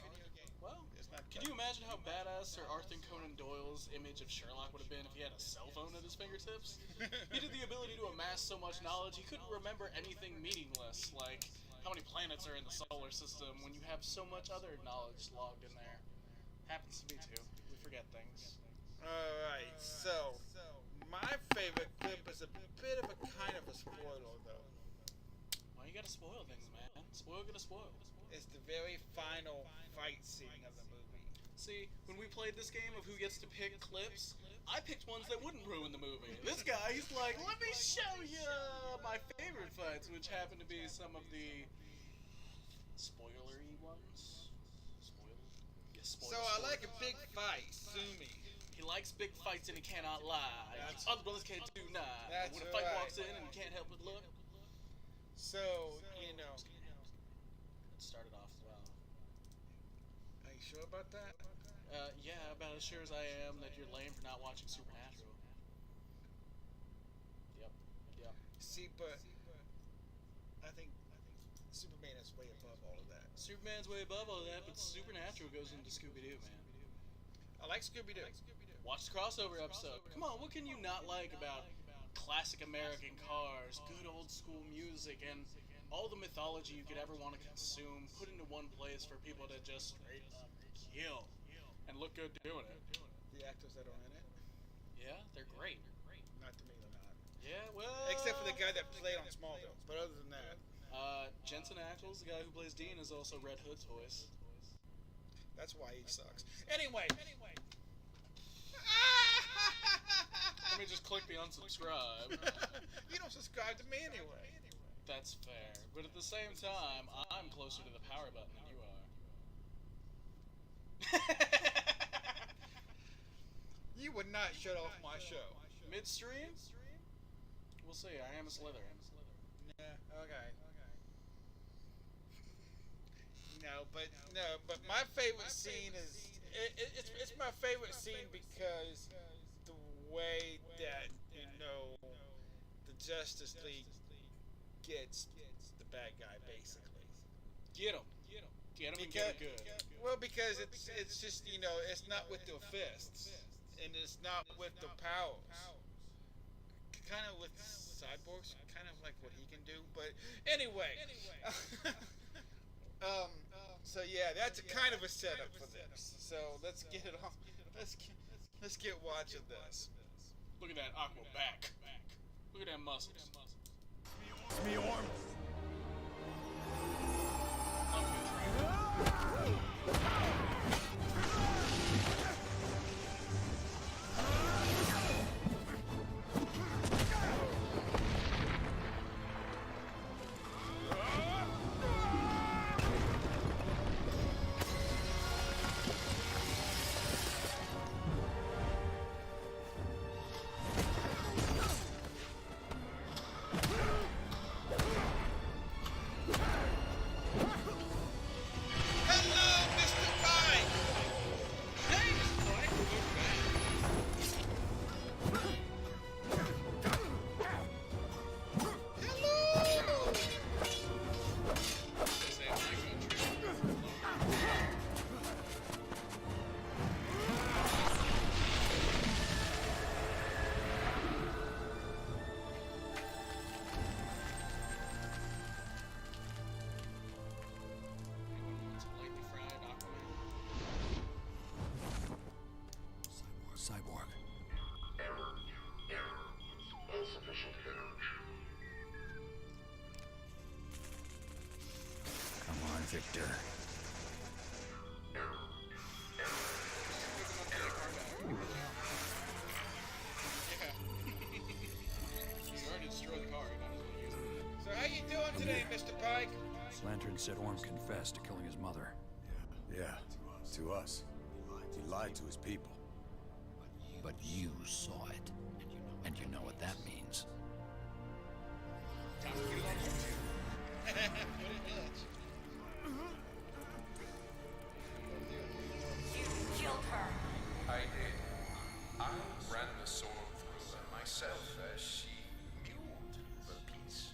Well, It's not can you imagine how badass Sir Arthur Conan Doyle's image of Sherlock would have been if he had a cell phone at his fingertips? He had the ability to amass so much knowledge he couldn't remember anything meaningless, like how many planets are in the solar system when you have so much other knowledge logged in there. Happens to me too. We forget things. Alright, so my favorite clip is a bit of a kind of a spoiler though. Why you gotta spoil things, man? Spoil gonna spoil. It's the very final fight scene of the movie. See, when we played this game of who gets to pick clips, I picked ones that wouldn't ruin the movie. This guy, he's like, let me show you my favorite fights, which happen to be some of the spoilery ones. So I like a big fight, sue me. He likes big fights and he cannot lie. Other brothers can't do none. That's When a fight right. walks in and you can't help but look. So, you know. It started off well. Are you sure about that? Yeah, about as sure as I am that you're lame for not watching Supernatural. Yep. See, but I think Superman is way above all of that. Superman's way above all that, but Supernatural goes into Scooby-Doo, man. I like Scooby-Doo. Watch the crossover episode. Come on, what can you not like about classic American cars, good old school music, and all the mythology you could ever want to consume put into one place for people to just straight up kill and look good doing it? The actors that are in it? Yeah, they're great. Not to me, they're not. Yeah, well... Except for the guy that played on Smallville. But other than that... Jensen Ackles, the guy who plays Dean, is also Red Hood's voice. That's why he sucks. Anyway. Let me just click the unsubscribe. You don't subscribe to me anyway. That's fair. But at the same time, I'm closer to the power button than you are. You would not shut off my show. Midstream? We'll see. I am a Slytherin. Yeah, okay. No, but my favorite scene is it's my favorite scene because the way that, you know, the Justice League gets the bad guy, basically. Get him. Get him and get him good. Well, because it's just, you know, it's not with the fists, and it's not with the powers. Kind of with cyborgs, kind of like what he can do. But anyway, so yeah, that's a kind of a setup for this. So let's get it on. Let's get watching this. Look at that aqua back. Look at that muscles. It's me, Orm. Cyborg. Error. Insufficient energy. Come on, Victor. He's already destroyed the car. He might as well use it. So how you doing today, Mr. Pike? Lantern said Orm confessed to killing his mother. Yeah, to us. He lied to his people. But you saw it. And you know what that means. Time to get it on YouTube. Put it nuts. You killed her. I did. I ran the sword through her myself as she mewed for peace.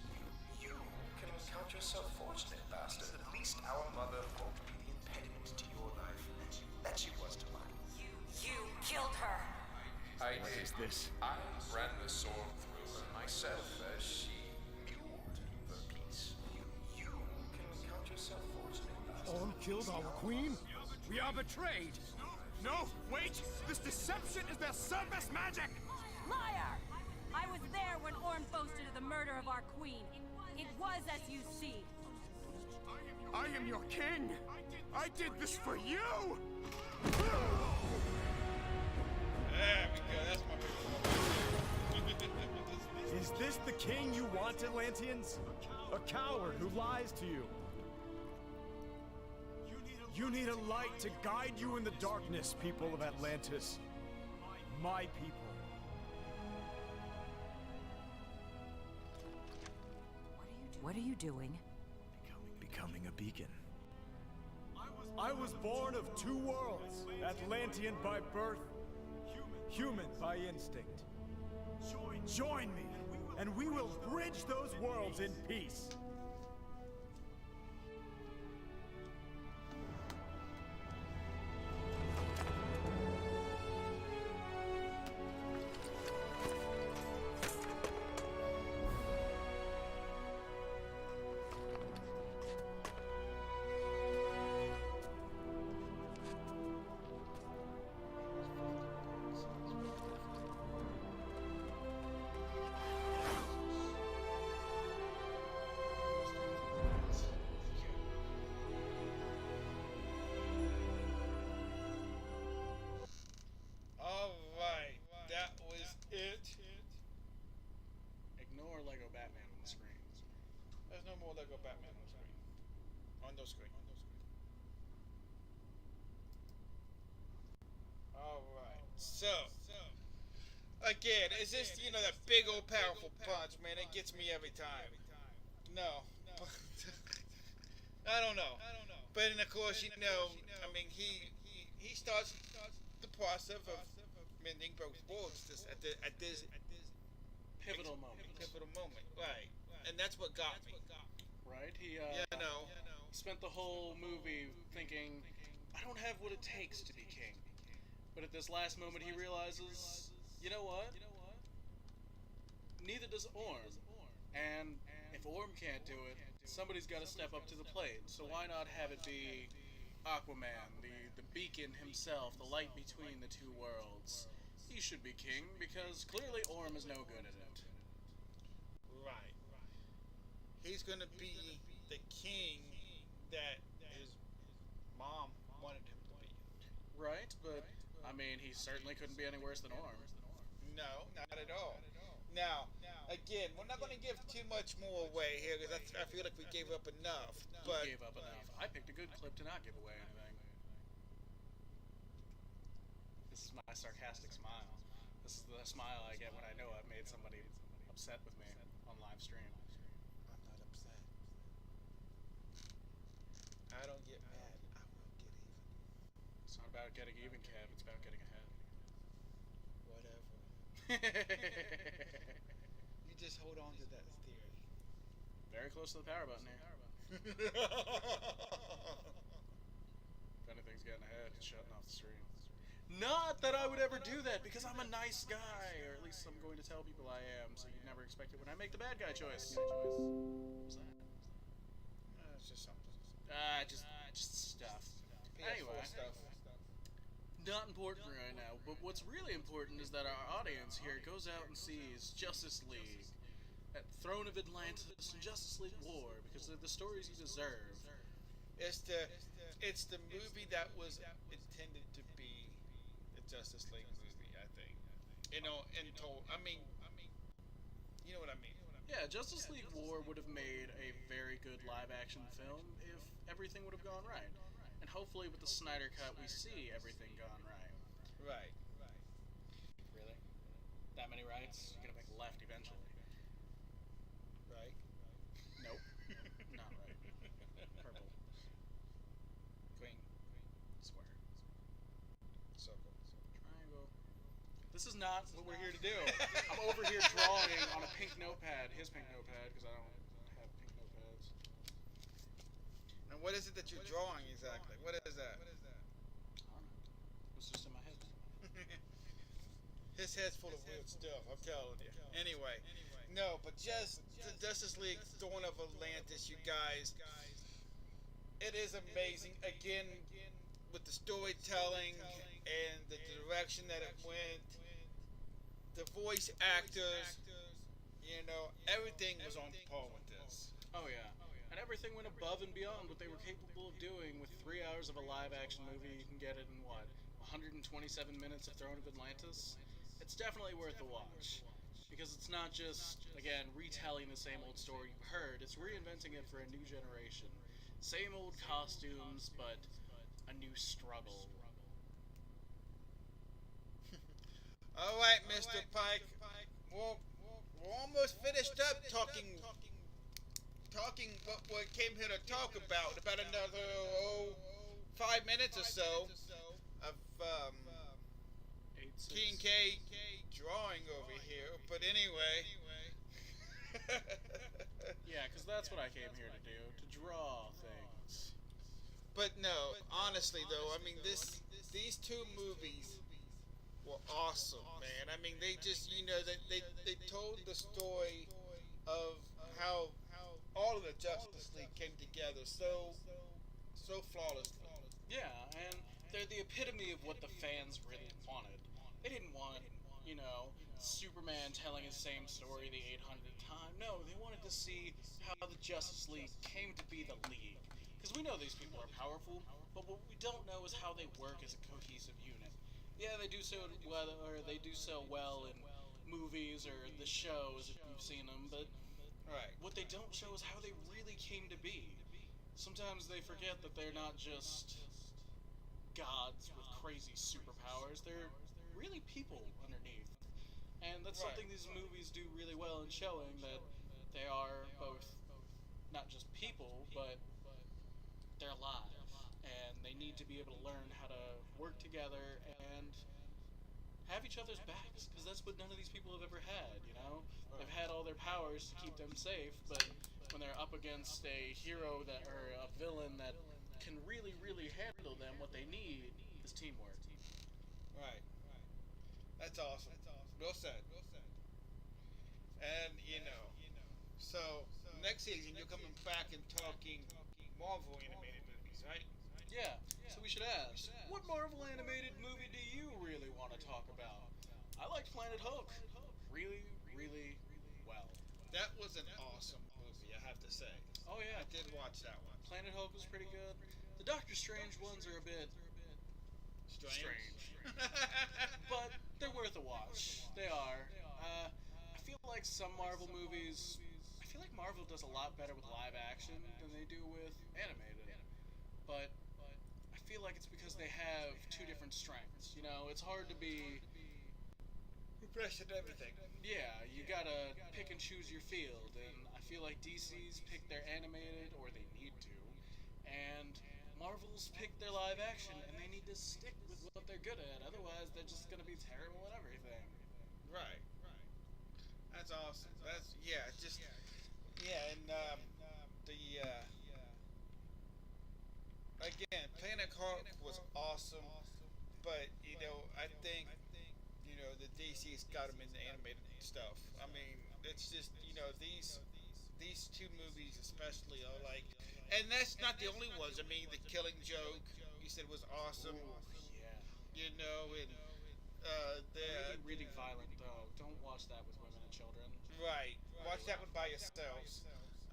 You can count yourself fortunate, bastard. At least our mother won't be the impediment to your life that she was to mine. You killed her. I What did. is this? I ran the sword through her myself as she mewed for peace. You can count yourself fortunate, bastard. Orm killed our queen? We are betrayed! No, wait! This deception is their surface magic! Liar! I was there when Orm boasted of the murder of our queen. It was as you see. I am your king! I did this for you! There we go. That's my favorite. Is this the king you want, Atlanteans? A coward who lies to you. You need a light to guide you in the darkness, people of Atlantis. My people. What are you doing? Becoming a beacon. I was born of two worlds, Atlantean by birth, human by instinct. Join me, and we will bridge those worlds in peace. Alright, that was it. Ignore Lego Batman on the screen. There's no more Lego Batman on the screen. On the screen. Alright, so. Again, is this, you know, that big old powerful punch, man? It gets me every time. No. I don't know. But then, of course, you know, I mean, he starts the process of mending both worlds at this Pivotal moment. right? And that's what got me. right? You know. He spent the whole movie thinking, I don't have what it takes to be king. But at this last moment, he realizes, you know what? Neither does Orm. And if Orm can't do it, somebody's got to step up to the plate. So why not have it be Aquaman, the beacon himself, the light between the two worlds? He should be king because clearly Orm is no good at it. Right. He's gonna be the king that his mom wanted him to be. Right, but I mean, he certainly couldn't be any worse than Orm. No, not at all. Now, again, we're not going to give too much more away here because I feel like we gave up enough. But You gave up enough. I picked a good clip to not give away anything. This is my sarcastic smile. This is the smile I get when I know I've made somebody upset with me on live stream. I'm not upset. I don't get mad. I will get even. It's not about getting even, Kev. It's about getting ahead. Whatever. You just hold on to that theory. Very close to the power button here. If anything's getting ahead, it's shutting off the stream. Not that I would ever do that, because I'm a nice guy, or at least I'm going to tell people I am, so you'd never expect it when I make the bad guy choice. What was that? It's just something. Just stuff. PS4 Anyway. stuff. Not important right now, but what's really important is that our audience here goes out and sees Justice League, at Throne of Atlantis, and Justice League War, because they're the stories you deserve. It's the movie that was intended to be the Justice League movie, I think. You know, I mean, you know what I mean. Yeah, Justice League War would have made a very good live-action film if everything would have gone right. And hopefully with the Snyder Cut, we see everything gone right. Right. Really? That many rights? You're gonna make left eventually. Right. Nope. Not right. Purple. Green. Square. Circle. Triangle. This is not what we're here to do. I'm over here drawing on a pink notepad, his pink notepad, because I don't have pink notepads. And what is it that you're drawing exactly? What is that? I don't know. It was just in my head. His head's full of weird stuff, I'm telling you. Anyway, no, but just the Justice League Dawn of Atlantis, you guys. It is amazing. Again, with the storytelling and the direction that it went, the voice actors, you know, everything was on par with this. Oh yeah. And everything went above and beyond what they were capable of doing with 3 hours of a live-action movie. You can get it in, 127 minutes of Throne of Atlantis? It's definitely worth a watch. Because it's not just, again, retelling the same old story you've heard. It's reinventing it for a new generation. Same old costumes, but a new struggle. All right, Mr. Pike. We're almost finished up talking what came here to talk about another 5 minutes or so of King K drawing over here. But anyway. Yeah, because that's what I came here to do, to draw things. But no, honestly though, I mean these two movies were awesome, man. I mean they just, you know, they told the story of how all of the Justice League came together so flawlessly. Yeah, and they're the epitome of what the fans really wanted. They didn't want, you know, Superman telling his same story the 800th time. No, they wanted to see how the Justice League came to be the League. Because we know these people are powerful, but what we don't know is how they work as a cohesive unit. Yeah, they do so well in movies or the shows if you've seen them, but what they don't show is how they really came to be. Sometimes they forget that they're not just gods with crazy superpowers. They're really people underneath. And that's something these movies do really well in showing, that they are both not just people, but they're alive. And they need to be able to learn how to work together and have each other's backs, because that's what none of these people have ever had, you know? They've had all their powers to keep them safe, but when they're up against a hero that or a villain that can really, really handle them, what they need is teamwork. Right. That's awesome. Well said. And so next season you're coming back and talking Marvel animated movies, right? Yeah. So we should ask, what Marvel animated movie do you really want to talk about? I liked Planet Hulk really, really well. That was an awesome movie, I have to say. Oh yeah, I did watch that one. Planet Hulk was pretty good. The Doctor Strange ones are a bit strange. But they're worth a watch. They are. I feel like some Marvel movies. I feel like Marvel does a lot better with live action than they do with animated. But I feel like it's because they have two different strengths. It's hard to be. Fresh and everything. Yeah, you gotta pick and choose your field, and I feel like DC's pick their animated, or they need to, and Marvel's pick their live action, and they need to stick with what they're good at. Otherwise, they're just gonna be terrible at everything. Right. That's awesome. And again, Planet Hulk was awesome, but I think the DC's got them in the animated stuff. I mean, it's just these two movies especially are like, and that's not the only ones. I mean, The Killing Joke, you said was awesome. Ooh, yeah. And Reading violent though. Don't watch that with women and children. Right. Watch that one by yourselves.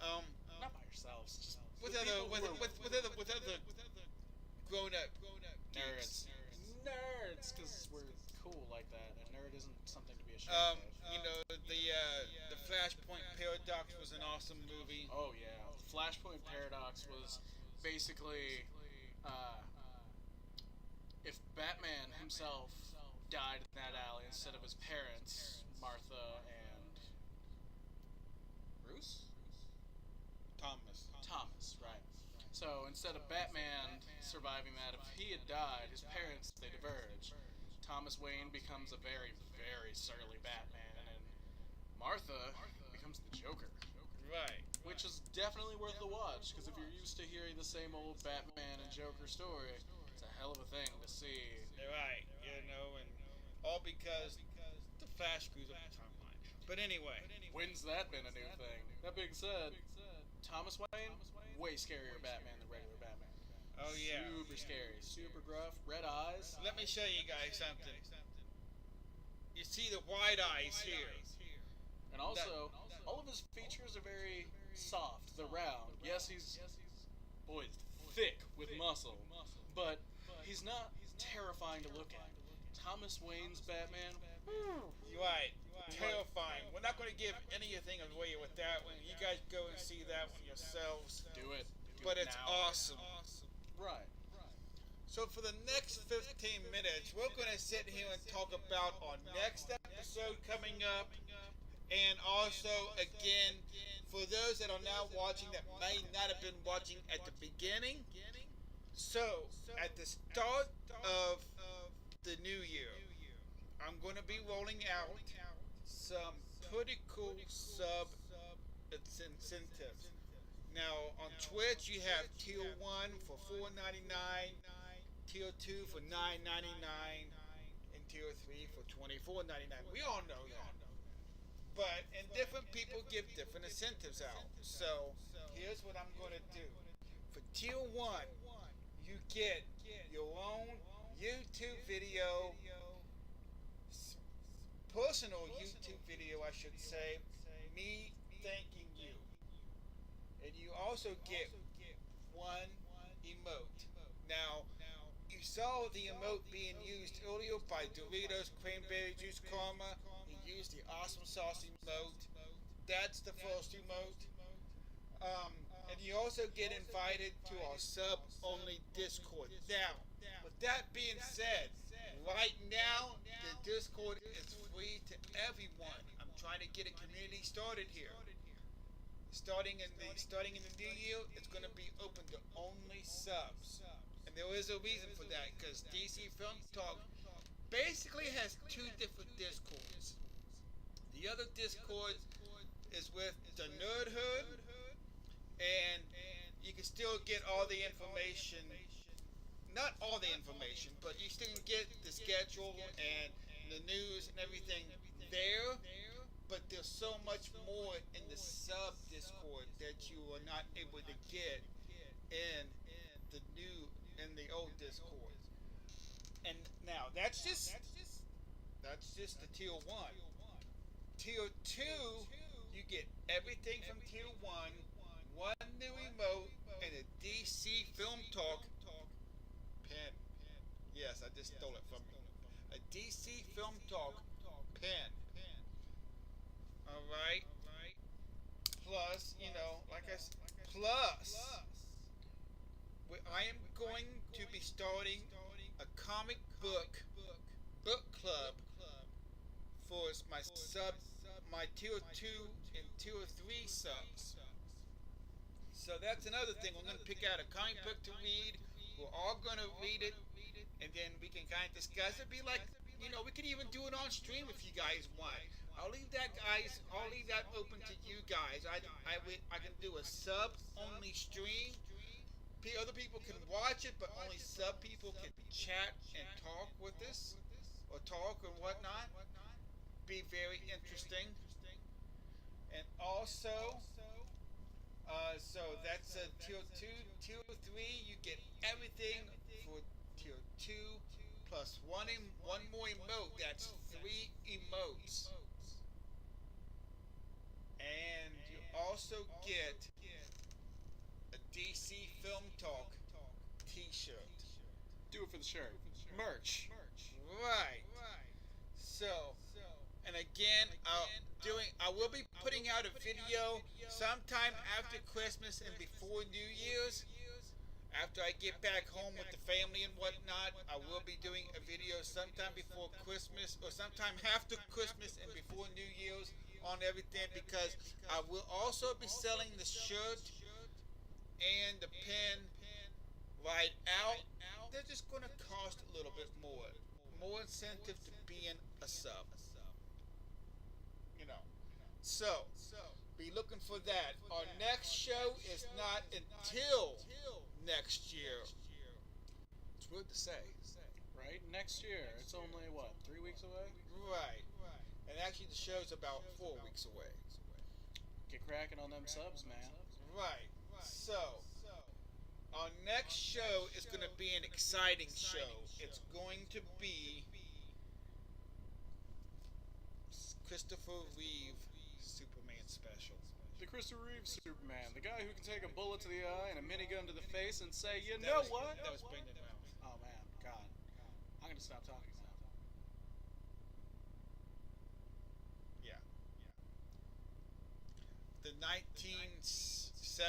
Not by yourselves. Just with other grown up nerds. Nerds, because we're cool like that. A nerd isn't something to be ashamed of. The Flashpoint Paradox was an awesome movie. Oh yeah, Flashpoint Paradox was basically if Batman himself died in that alley instead of his parents, Martha and Bruce? Thomas, right. So instead of Batman surviving that, if he had died, his parents, they diverge. Thomas Wayne becomes a very, very surly Batman, and Martha becomes the Joker. Right. Which is definitely worth the watch, because if you're used to hearing the same old Batman and Joker story, it's a hell of a thing to see. Right, and all because the Flash screws up the timeline. But anyway. When's that been a new thing? That being said, Thomas Wayne, way scarier Batman than regular Batman. Oh yeah. Super scary, super gruff, red eyes. Let me show you guys something. You see the wide eyes here. And also, all of his features are very soft. They're round. Yes, he's thick with muscle, but he's not terrifying to look at. Thomas Wayne's Batman. Right. Terrifying. We're not going to give anything away with that one. You guys go and see that one yourselves. Do it. But it's awesome. Right. So for the next 15 minutes, we're going to sit here and talk about our next episode coming up. And also, again, for those that are now watching that may not have been watching at the beginning. So, at the start of the new year, I'm going to be rolling out some pretty cool sub incentives. Now, on Twitch, you have Tier 1 for $4.99, Tier 2 for $9.99, and Tier 3 for $24.99. We all know that. But, and different people give different incentives out. So, here's what I'm going to do. For Tier 1, you get your own YouTube video, personal YouTube video, I should say, me thanking you. And you also get one emote. Now, you saw the emote being used earlier by Doritos Cranberry Juice Karma. He used the Awesome Sauce emote. That's the first emote. And you also get invited to our sub-only Discord. Now, with that being said, right now, the Discord is free to everyone. I'm trying to get a community started here. Starting in the new year, it's going to be open to only subs. And there is a reason for that, because DC Film Talk basically has two different Discords. The other Discord is with the Nerd Hood, and you can still get all the information. Not all the information, but you still can get the schedule and the news and everything there. But there's so much more in the sub Discord that you are not able to get in the old Discord. And now that's just the tier 1. Tier 2, you get everything from tier 1, one new emote, and a DC Film Talk pen. Yes, I just stole it from you. A DC Film Talk pen. Alright? Plus, I am going to be starting a comic book club for my tier 2 and tier 3 subs. So that's another thing. We're going to pick out a comic book to read. We're all going to read it, and then we can kind of discuss it. Be like, we could even do it on stream if you guys want. I'll leave that open to you guys. I can do a sub only stream. Other people can watch it, but only sub people can chat and talk with us, or talk or whatnot. Be very interesting. And also, so that's a tier 2, tier 3. You get everything for tier 2 plus one more emote. That's 3 emotes. And you also get a DC Film Talk t-shirt. Do it for the shirt. Merch. Right. So, and again, I will be putting out a video sometime after Christmas and before New Year's. After I get back home with the family and whatnot, I will be doing a video sometime before Christmas or sometime after Christmas and before New Year's on everything, because I will also be selling the shirt and the pen right out. They're just going to cost a little bit more. More incentive to being a sub. So, be looking for that. Our next show is not until next year. It's weird to say, right? Next year. It's only, 3 weeks away? Right. And actually the show's about 4 weeks away. Get cracking on them subs, man. Right. So, our next show is going to be an exciting show. It's going to be Christopher Reeve Superman special. The Christopher Reeve Superman, the guy who can take a bullet to the eye and a minigun to the face and say, you know what? That was Brendan Round. Oh man, God. I'm gonna stop talking now. Yeah. The 1979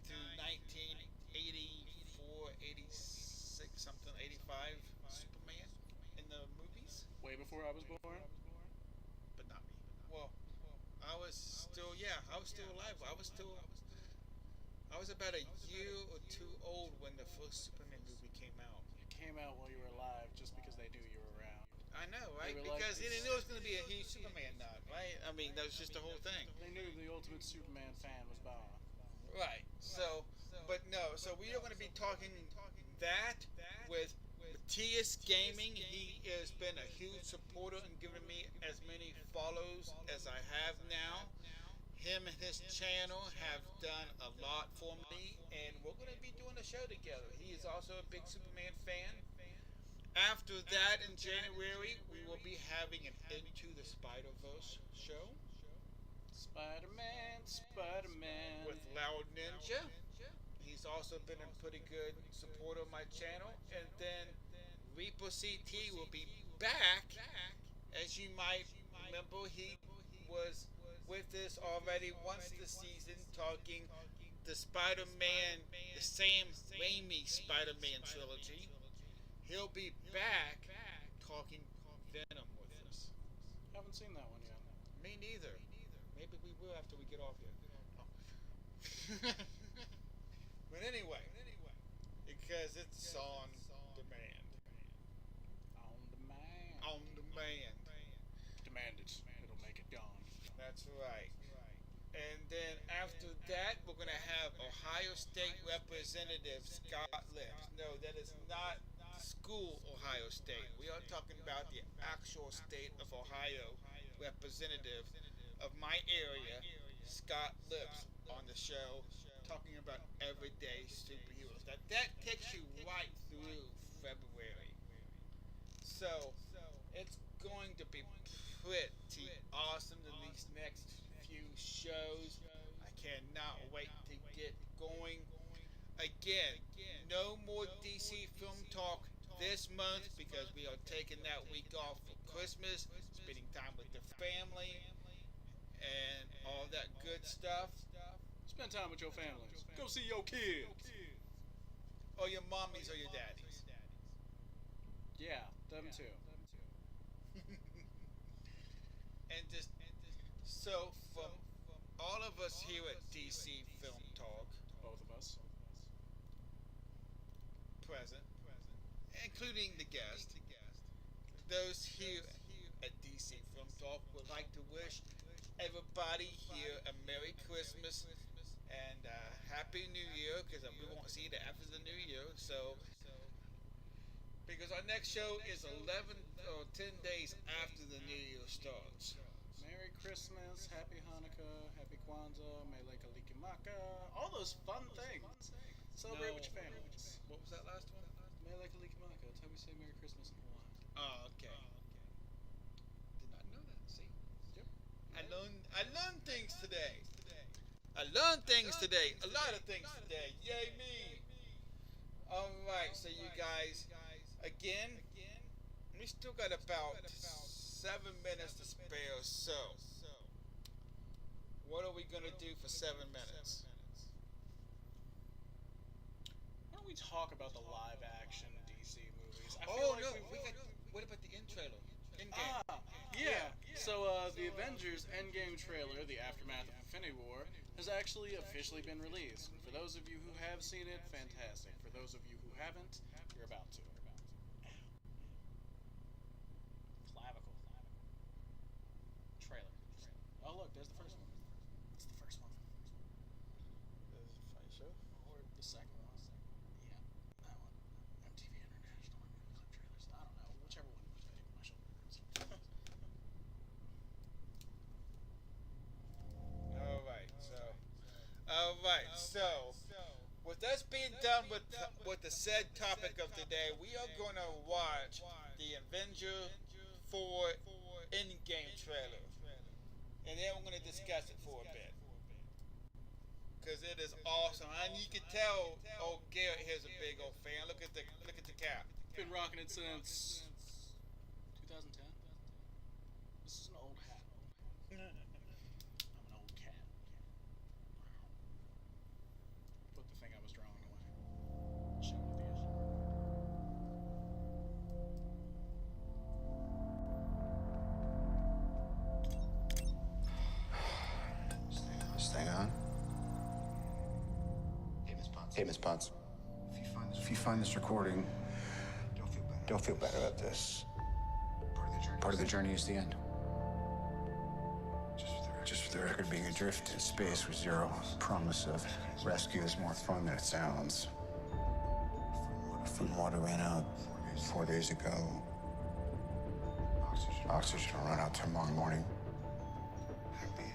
through 1984, 86, something, 85 Superman in the movies. Way before I was born? But not me. Well, I was still alive. I was about a year or two old when the first Superman movie came out. It came out while you were alive just because they knew you were around. I know, right? Because they knew it was going to be a huge Superman nod, right? I mean, that was just the whole thing. They knew the ultimate Superman fan was born. Right. So, but no. So we are going to be talking that with Matthias Gaming. He has been a huge supporter and given me as many follows as I have now. Him and his channel have done a lot for me, and we're going to be doing a show together. He is also a big Superman fan. After that, in January, we will be having an Into the Spider-Verse show. Spider-Man. With Loud Ninja. He's also been a pretty good supporter of my channel. And then Reaper CT will be back. As you might remember, he was with us already once this season, talking the Spider-Man, the Sam Raimi Spider-Man trilogy. He'll be back talking Venom with us. Haven't seen that one yet. Me neither. Maybe we will after we get off here. But anyway, because it's on demand. On demand. Demand it. It'll make it gone. That's right. And then after that, we're going to have Ohio State Representative Scott Lips. No, that is not the school Ohio State. We are talking about the actual state of Ohio representative of my area, Scott Lips, on the show, talking about everyday superheroes. Now, that takes you right through February. So, it's going to be pretty awesome in these next few shows. I cannot wait to get going. Again, no more DC film talk this month because we are taking that week off for Christmas, spending time with the family, and all that good stuff. Spend time with your families. Go see your kids. Or your mommies or your daddies. Yeah, them too. And just so from all of us here at DC Film Talk, both of us present, including the guest, those here at DC Film Talk would like to wish everybody here a Merry Christmas and Happy New Year, because we won't see it after the New Year. So, because our next show is 11 or 10 days after the New Year starts. Merry Christmas, Happy Hanukkah, Happy Kwanzaa, Mele Kalikimaka, all those fun things. Celebrate with your families. What was that last one? Mele Kalikimaka. That's how we say Merry Christmas in Hawaii. Oh, okay. Did not know that. See? Yep. I learned things today. A lot of things today. Yay me. Alright, so you guys, again, we still got about 7 minutes to spare, so what are we going to do for 7 minutes? Why don't we talk about the live action DC movies? What about the end trailer? Yeah. So, the Avengers Endgame trailer, The Aftermath of Infinity War, has actually officially been released. And for those of you who have seen it, fantastic. For those of you who haven't, you're about to. Clavicle. Trailer. Oh, look, there's the first one. It's the first one. This is a funny show. Or the second one. Yeah, that one. MTV International clip trailers. I don't know. Whichever one was big. My shoulder hurts. Alright, so with us being done with the said topic of today, we are going to watch the Avenger 4 Endgame trailer. And then we're going to discuss it for a bit. Because it is awesome. And you can tell, Garret here's a big old fan. Look at the cap. Been rocking it since 2010. This is an old hat. I'm an old cat. Put the thing I was drawing away. Show it at the end. Stay on. Hey, Miss Potts. If you find this recording, don't feel better about this. Part of the journey is the end. Just for the record, being adrift in space with zero promise of rescue is more fun than it sounds. Food and water ran out 4 days ago. Oxygen will run out tomorrow morning.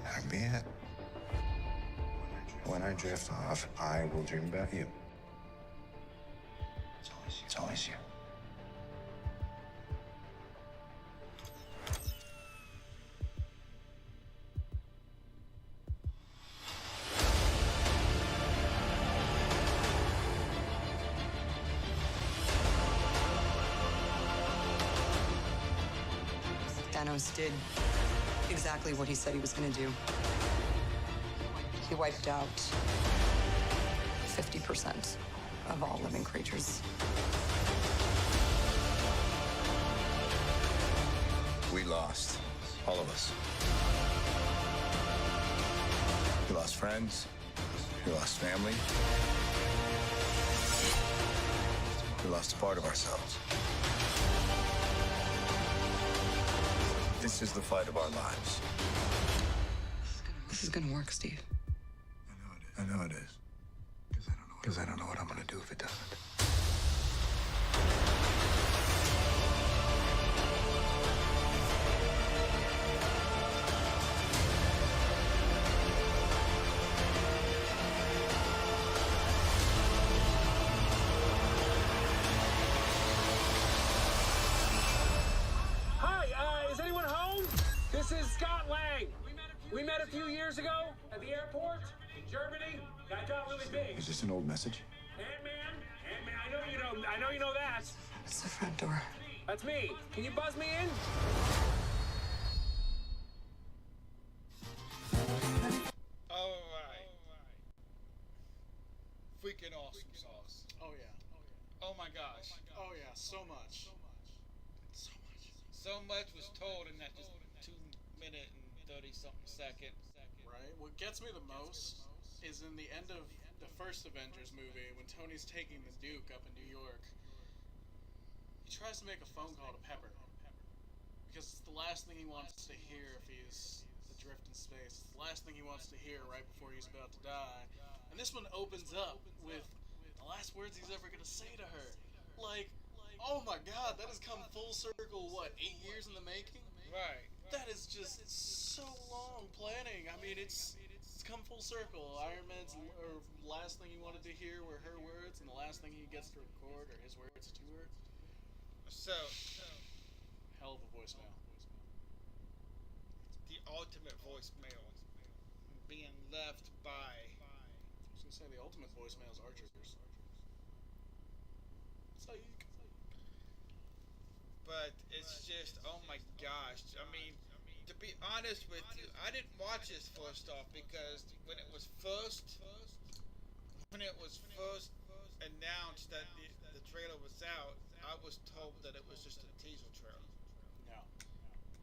That'll be it. When I drift off, I will dream about you. It's always you. Thanos did exactly what he said he was going to do. He wiped out 50% of all living creatures. We lost. All of us. We lost friends. We lost family. We lost a part of ourselves. This is the fight of our lives. This is gonna work, Steve. I know it is. Because I don't know what I'm gonna do if it doesn't. Hi, is anyone home? This is Scott Lang. We met a few years ago at the airport in Germany. That got really big. Is this an old message? Ant-Man, I know you know that. It's the front door. That's me. Can you buzz me in? Alright. Freaking awesome sauce. Oh yeah. Oh my gosh. Oh yeah, so much. So much was told in that just 2-minute and 30-something second. Right? What gets me the most is in the end of the first Avengers movie when Tony's taking the Duke up in New York. He tries to make a phone call to Pepper. Because it's the last thing he wants to hear if he's adrift in space. It's the last thing he wants to hear right before he's about to die. And this one opens up with the last words he's ever going to say to her. Like, oh my god, that has come full circle, what, 8 years in the making? Right. That is just so long planning. I mean, it's come full circle. Iron Man's last thing he wanted to hear were her words, and the last thing he gets to record are his words to her. So, hell of a voicemail. The ultimate voicemail being left by... I was going to say the ultimate voicemails are triggers. Psych. But it's just, oh my gosh. I mean, to be honest with you, I didn't watch this first off because when it was first announced that the trailer was out, I was told that it was just a teaser trailer. No,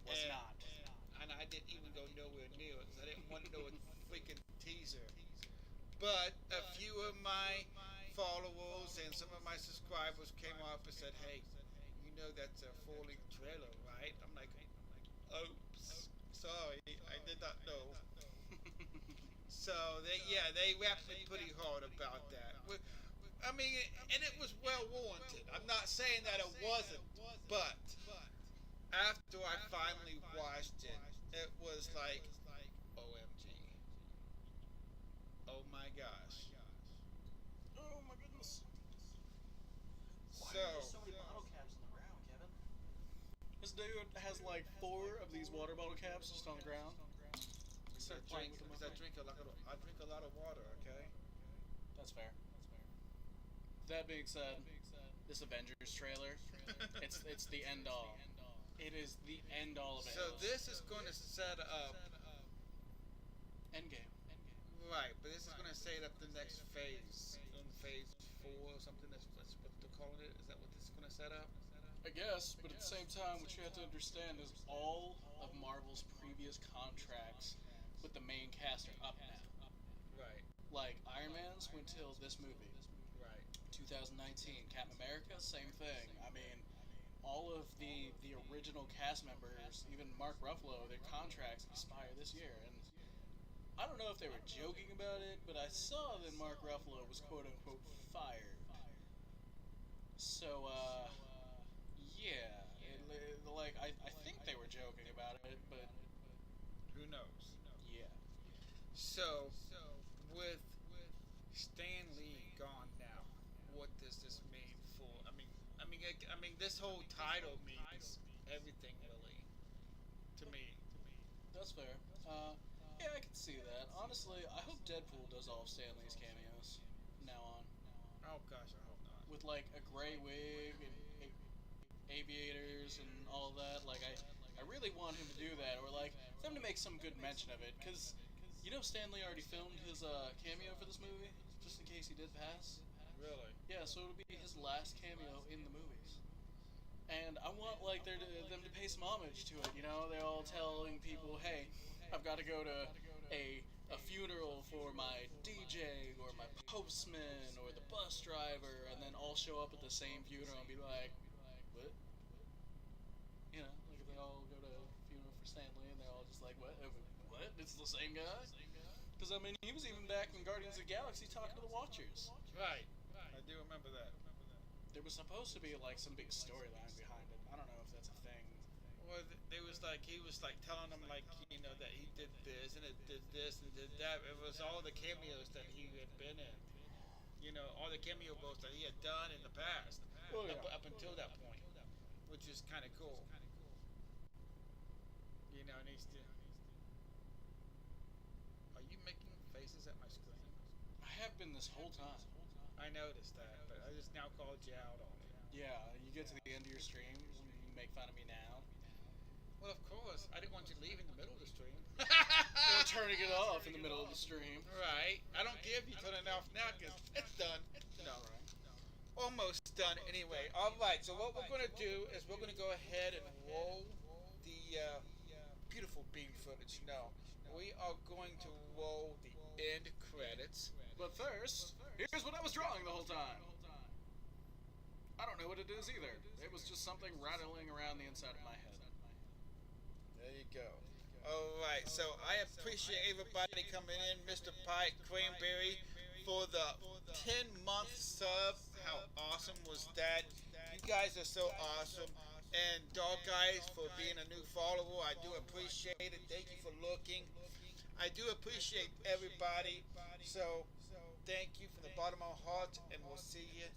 was not. And I didn't even go nowhere near it because I didn't want to know a freaking teaser. But a few of my followers and some of my subscribers came up and said, hey, you know that's a full-length trailer, right? I'm like, oops, sorry, I did not know. So they rapped me pretty hard about that. I mean, and it was well warranted. I'm not saying that it wasn't, but after I finally watched it, it was like, OMG. Oh my gosh. Oh my goodness. So, Why are there so many bottle caps on the ground, Kevin? This dude has like 4 of these water bottle caps just on the ground. I drink a lot of water, okay? That's fair. That being said, this Avengers trailer, it's the end all. It is the end all of it. So this is going to set up Endgame. Right, but this is going to set up the next phase, phase 4 or something. That's what they're calling it. Is that what this is going to set up? I guess, but at the same time, what you have to understand is all of Marvel's previous contracts with the main cast are up now. Right. Like Iron Man's went till this movie. Right. 2019. Captain America, same thing. I mean, all of the original cast members, even Mark Ruffalo, their contracts expire this year, and I don't know if they were joking about it, but I saw that Mark Ruffalo was quote-unquote fired. So, yeah, I think they were joking about it, but who knows? Yeah. So, with Stan Lee gone now, what does this mean for? I mean, this whole title means everything, really, to me. That's fair. Yeah, I can see that. Honestly, I hope Deadpool does all of Stan Lee's cameos from now on. Oh gosh, I hope not. With like a gray wig and aviators and all that. Like, I really want him to do that, or like them to make some good mention of it, because you know Stan Lee already filmed his cameo for this movie, just in case he did pass. Really? Yeah, so it'll be his last cameo in the movies. And I want like them to pay some homage to it. You know, they're all telling people, hey, I've got to go to a funeral for my DJ or my postman or the bus driver, and then all show up at the same funeral and be like, what? You know, like they all go to a funeral for Stan Lee and they're all just like, what? It's the same guy? Because, I mean, he was even back in Guardians of the Galaxy talking to the Watchers. Right. I do remember that. There was supposed to be, like, some big storyline behind it. I don't know if that's a thing. Well, he was like telling them, like, you know, that he did this and it did this and did that. It was all the cameos that he had been in. You know, all the cameo roles that he had done in the past. Oh, yeah. Up until that point. Which is kind of cool. You know, and he's still... Are you making faces at my screen? I have been this whole time. I noticed that, but I just now called you out on it. Yeah, you get to the end of your stream, you make fun of me now. Well, of course. I didn't want you to leave in the middle of the stream. Or turning it off in the middle of the stream. Right. I don't care if you turn it off now, because it's done. No. Almost done anyway. Alright, so what we're going to do is we're going to go ahead and roll the beautiful beam footage. No. We are going to roll the end credits. But first, here's what I was drawing the whole time. I don't know what it is either. It was just something rattling around the inside of my head. There you go. Alright, so I appreciate everybody coming in. Mr. Pike, Cranberry, for the 10-month sub. How awesome was that? You guys are so awesome. And Dog Guys for being a new follower. I do appreciate it. Thank you for looking. I do appreciate everybody. So, thank you from the bottom of my heart, and we'll see you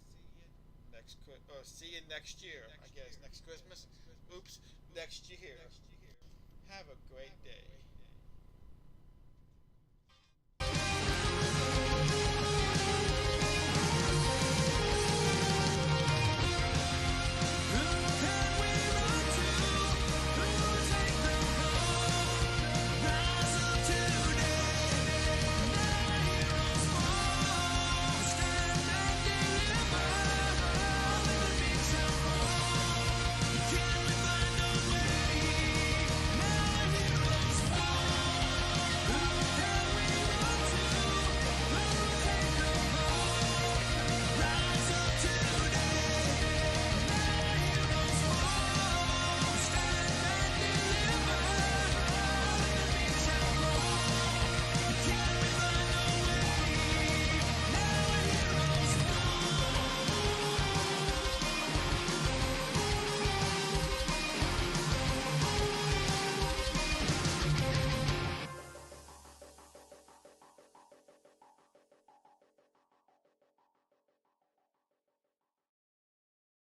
next year, I guess. Next Christmas? Oops, next year. Have a great day.